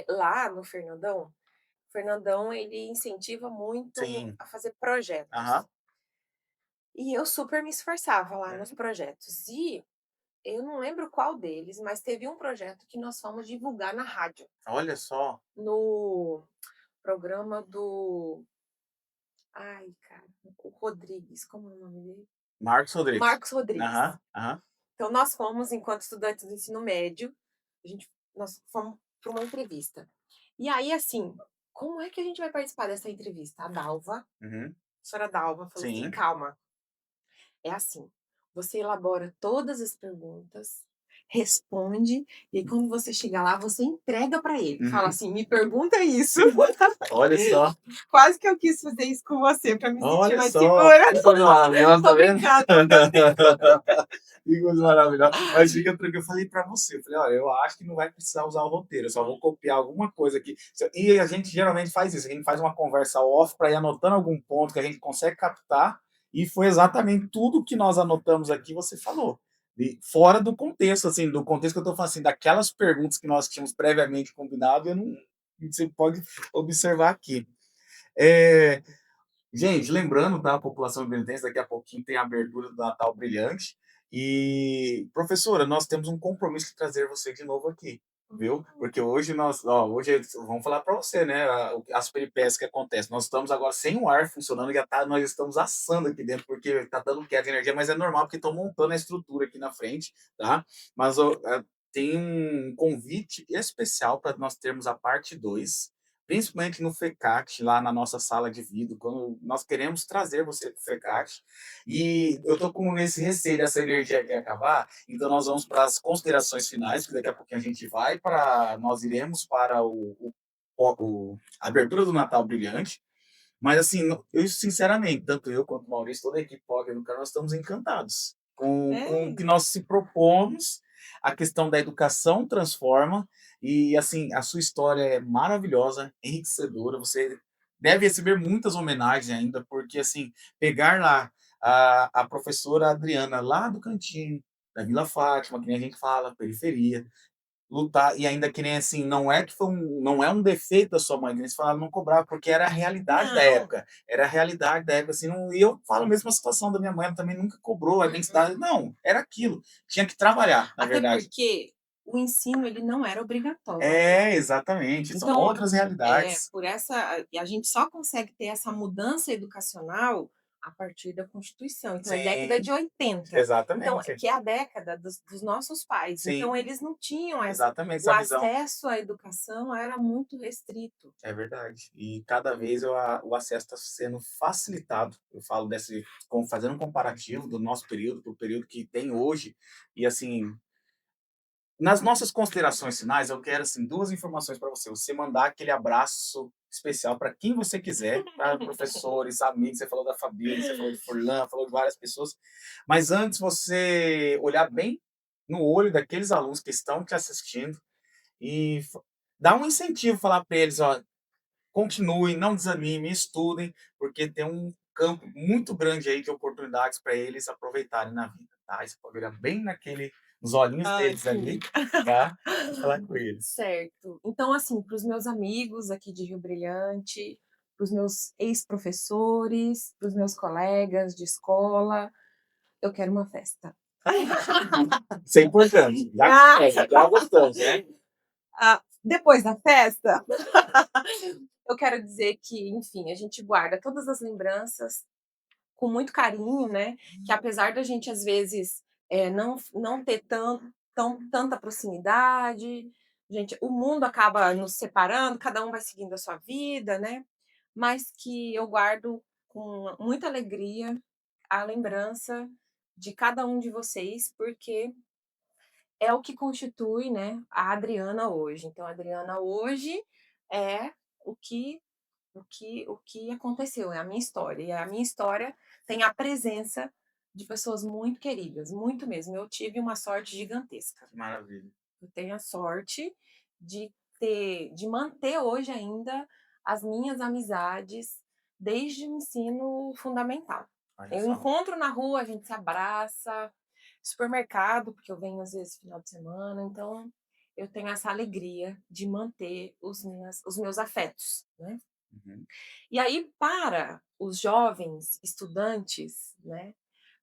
lá no Fernandão, o Fernandão ele incentiva muito Sim. a fazer projetos. Aham. E eu super me esforçava lá nos Uhum. projetos. E eu não lembro qual deles, mas teve um projeto que nós fomos divulgar na rádio, Olha só. no programa do, ai, cara, o Rodrigues, como é o nome dele? Marcos Rodrigues. Marcos Rodrigues. Aham, aham. Então nós fomos, enquanto estudantes do ensino médio, nós fomos para uma entrevista. E aí, assim, como é que a gente vai participar dessa entrevista? A Uhum. senhora Dalva falou assim: Sim. calma, é assim, você elabora todas as perguntas, responde, e aí quando você chega lá, você entrega para ele. Fala Uhum. assim: "Me pergunta isso". Olha só, Quase que eu quis fazer isso com você para me sentir olha mais só, segura. que coisa maravilhosa, tá Tô vendo? brincando, tô brincando. Que coisa maravilhosa. Mas fica tranquilo, eu falei pra você, eu falei: "Olha, eu acho que não vai precisar usar o roteiro, eu só vou copiar alguma coisa aqui". E a gente geralmente faz isso, a gente faz uma conversa off para ir anotando algum ponto que a gente consegue captar, e foi exatamente tudo que nós anotamos aqui, você falou. E fora do contexto, assim, do contexto que eu tô falando, assim, daquelas perguntas que nós tínhamos previamente combinado, eu não você pode observar aqui. Eh Gente, lembrando da população iberiense, daqui a pouquinho tem a abertura do Natal Brilhante. E, professora, nós temos um compromisso de trazer você de novo aqui, viu? Porque hoje nós, ó, hoje vamos falar para você, né? As peripécias que acontecem. Nós estamos agora sem o ar funcionando, já tá, nós estamos assando aqui dentro, porque tá dando queda de energia, mas é normal, porque estão montando a estrutura aqui na frente, tá? Mas ó, tem um convite especial para nós termos a parte 2, principalmente no FECAT, lá na nossa sala de vídeo, quando nós queremos trazer você para o FECAT. E eu estou com esse receio dessa energia que acabar, então nós vamos para as considerações finais, que daqui a pouquinho a gente vai para. Nós iremos para a abertura do Natal Brilhante. Mas assim, eu sinceramente, tanto eu quanto o Maurício, toda a equipe Poker no canal, nós estamos encantados com o É. que nós se propomos. A questão da educação transforma, e assim, a sua história é maravilhosa, enriquecedora. Você deve receber muitas homenagens ainda, porque assim, pegar lá a professora Adriana, lá do cantinho, da Vila Fátima, que nem a gente fala, periferia, lutar, e ainda que nem assim, não é um defeito da sua mãe, que eles falaram, não cobrava, porque era a realidade da Não. época, era a realidade da época, assim, não, e eu falo a mesma situação da minha mãe, ela também nunca cobrou a Uhum. densidade, não, era aquilo, tinha que trabalhar, na Até verdade. porque o ensino ele não era obrigatório. É, exatamente, são Então, outras realidades. por essa e a gente só consegue ter essa mudança educacional a partir da Constituição, então é década Sim, de 80, então exatamente. que é a década dos nossos pais, então Sim, eles não tinham essa exatamente, o essa visão. acesso à educação era muito restrito. É verdade. E cada vez o acesso está sendo facilitado. Eu falo desse, fazendo um comparativo do nosso período para o período que tem hoje. E assim, nas nossas considerações finais, eu quero assim, duas informações para você. Você mandar aquele abraço especial para quem você quiser, para professores, amigos. Você falou da Fabi, você falou de Furlan, falou de várias pessoas. Mas antes, você olhar bem no olho daqueles alunos que estão te assistindo e dar um incentivo, falar para eles, ó, continuem, não desanimem, estudem, porque tem um campo muito grande aí de oportunidades para eles aproveitarem na vida, tá? Você pode olhar bem nos olhinhos Ai, deles sim. ali, tá? E falar com eles. Certo. Então, assim, para os meus amigos aqui de Rio Brilhante, para os meus ex-professores, para os meus colegas de escola, eu quero uma festa. Isso é importante. Ah! Já gostamos, né? Depois da festa, eu quero dizer que, enfim, a gente guarda todas as lembranças com muito carinho, né, que apesar da gente às vezes, não ter tanta proximidade, gente, o mundo acaba nos separando, cada um vai seguindo a sua vida, né, mas que eu guardo com muita alegria a lembrança de cada um de vocês, porque é o que constitui, né, a Adriana hoje. Então a Adriana hoje é o que o que aconteceu, é a minha história. E a minha história tem a presença de pessoas muito queridas, muito mesmo. Eu tive uma sorte gigantesca. Que maravilha. Eu tenho a sorte de manter hoje ainda as minhas amizades desde o ensino fundamental. Olha Eu só. encontro na rua, a gente se abraça, supermercado, porque eu venho às vezes final de semana, então eu tenho essa alegria de manter os meus afetos, né? Uhum. E aí, para os jovens estudantes, né,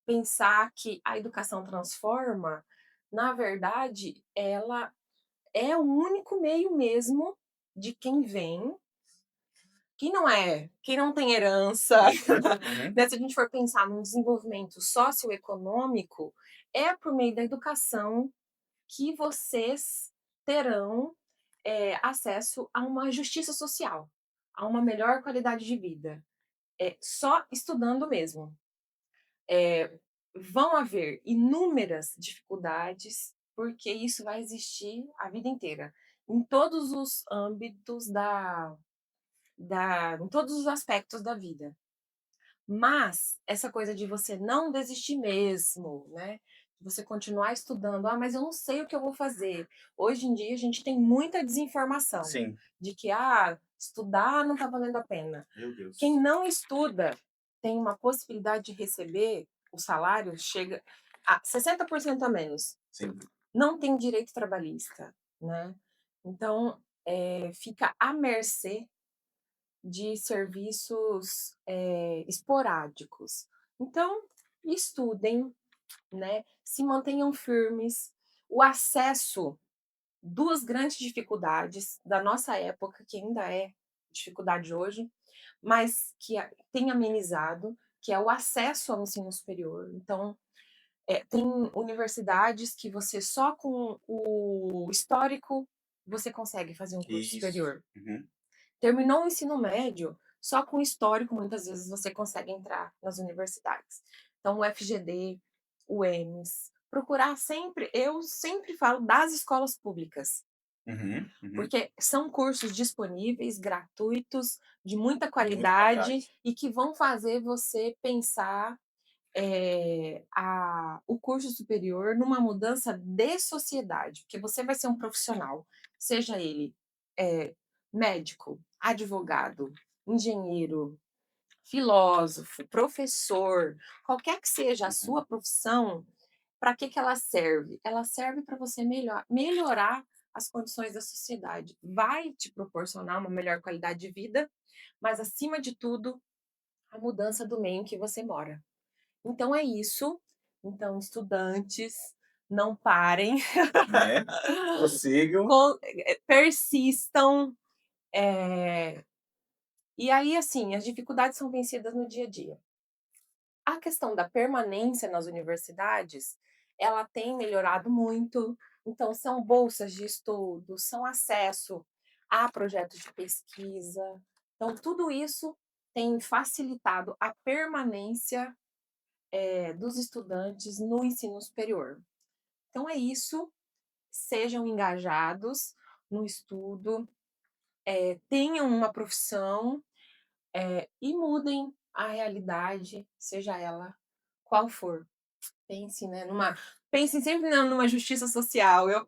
pensar que a educação transforma, na verdade, ela é o único meio mesmo de quem vem, quem não tem herança, Uhum. né, se a gente for pensar num desenvolvimento socioeconômico, é por meio da educação que vocês terão, acesso a uma justiça social, a uma melhor qualidade de vida. É só estudando mesmo. Vão haver inúmeras dificuldades, porque isso vai existir a vida inteira, em todos os âmbitos em todos os aspectos da vida. Mas essa coisa de você não desistir mesmo, né? De você continuar estudando. Ah, mas eu não sei o que eu vou fazer. Hoje em dia a gente tem muita desinformação Sim. de que estudar não está valendo a pena. Meu Deus. Quem não estuda tem uma possibilidade de receber o salário chega a 60% a menos. Sim. Não tem direito trabalhista, né? Então, fica à mercê de serviços esporádicos. Então, estudem, né? Se mantenham firmes. O acesso, duas grandes dificuldades da nossa época, que ainda é dificuldade hoje, mas que tem amenizado, que é o acesso ao ensino superior. Então, tem universidades que você só com o histórico você consegue fazer um curso Isso. superior. Uhum. Terminou o ensino médio, só com histórico, muitas vezes, você consegue entrar nas universidades. Então, o FGD, o EMS, procurar sempre, eu sempre falo das escolas públicas, Uhum. Uhum. porque são cursos disponíveis, gratuitos, de muita Muita qualidade qualidade. e que vão fazer você pensar o curso superior numa mudança de sociedade, porque você vai ser um profissional, seja ele médico, advogado, engenheiro, filósofo, professor, qualquer que seja a Uhum. sua profissão, para que ela serve? Ela serve para você melhorar as condições da sociedade. Vai te proporcionar uma melhor qualidade de vida, mas acima de tudo, a mudança do meio em que você mora. Então é isso. Então, estudantes, não parem. Né? Prossigam. Persistam. E aí, assim, as dificuldades são vencidas no dia a dia. A questão da permanência nas universidades, ela tem melhorado muito. Então, são bolsas de estudo, são acesso a projetos de pesquisa. Então, tudo isso tem facilitado a permanência dos estudantes no ensino superior. Então é isso, sejam engajados no estudo, tenham uma profissão e mudem a realidade, seja ela qual for. Pense, né, pensem sempre numa justiça social. Eu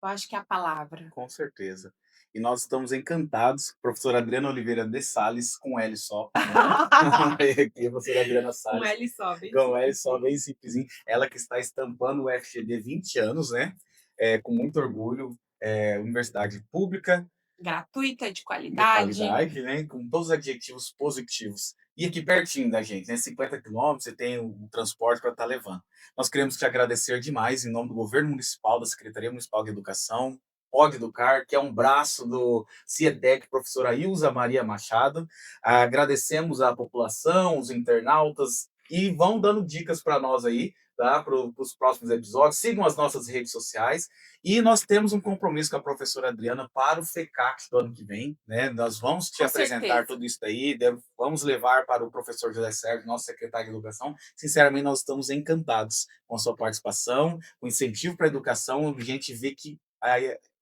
acho que é a palavra. Com certeza. E nós estamos encantados, professora Adriana Oliveira de Sales, com L só, né? Aqui, a professora Adriana Com Sales, L só, bem com L simples. só, bem simplesinho. Ela que está estampando o FGD 20 anos, né? Com muito orgulho. Universidade pública, Gratuita, de de qualidade. qualidade, né? Com todos os adjetivos positivos. E aqui pertinho da gente, né? 50 quilômetros, você tem o transporte para estar levando. Nós queremos te agradecer demais em nome do Governo Municipal, da Secretaria Municipal de Educação, Pode Educar, que é um braço do CIETEC, professora Ilza Maria Machado. Agradecemos à população, os internautas, e vão dando dicas para nós aí, tá? Para os próximos episódios. Sigam as nossas redes sociais. E nós temos um compromisso com a professora Adriana para o FECAC do ano que vem, né? Nós vamos te Com apresentar certeza. tudo isso aí, vamos levar para o professor José Sérgio, nosso secretário de Educação. Sinceramente, nós estamos encantados com a sua participação, com o incentivo para a educação, a gente vê que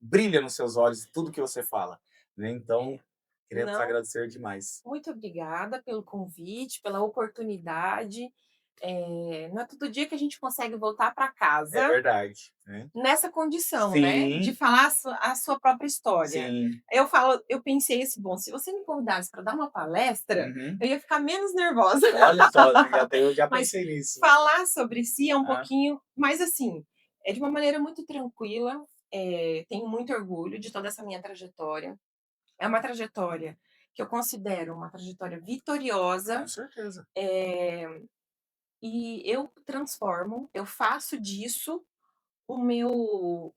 brilha nos seus olhos tudo que você fala, né? Então, queremos Não, agradecer demais. muito obrigada pelo convite, pela oportunidade. Não é todo dia que a gente consegue voltar para É casa verdade, né? nessa condição, né? De Sim, falar a sua própria história. sim. Eu pensei assim, bom, se você me convidasse para dar uma palestra, Uhum. eu ia ficar menos nervosa. Olha só, eu já Mas pensei nisso. falar sobre si é um Ah, pouquinho, mas assim, é de uma maneira muito tranquila. Tenho muito orgulho de toda essa minha trajetória. É uma trajetória que eu considero uma trajetória com vitoriosa. certeza. E eu faço disso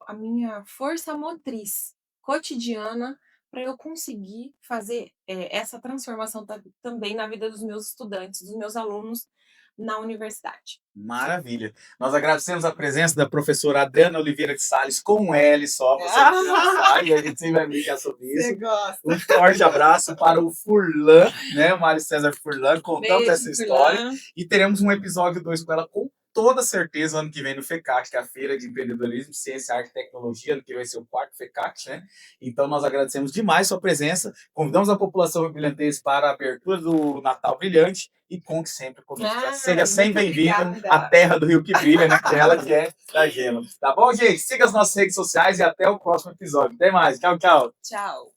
a minha força motriz cotidiana para eu conseguir fazer essa transformação também na vida dos meus estudantes, dos meus alunos na universidade. Maravilha. Nós agradecemos a presença da professora Adriana Oliveira de Sales com L só, você não sabe, a gente sempre vai brincar sobre Você isso. gosta? Um forte abraço para o Furlan, né? O Mário César Furlan, contamos Beijo, essa história Furlan. e teremos um episódio 2 com ela com toda certeza ano que vem no FECAC, que é a Feira de Empreendedorismo, Ciência, Arte e Tecnologia, ano que vai ser o quarto FECAC, né? Então nós agradecemos demais sua presença, convidamos a população brilhantense para a abertura do Natal Brilhante e conte sempre conosco. Seja sempre Muito bem-vinda obrigada. à terra do Rio que brilha, né? Ela que é da Gema. Tá bom, gente? Siga as nossas redes sociais e até o próximo episódio. Até mais. Tchau, tchau. Tchau.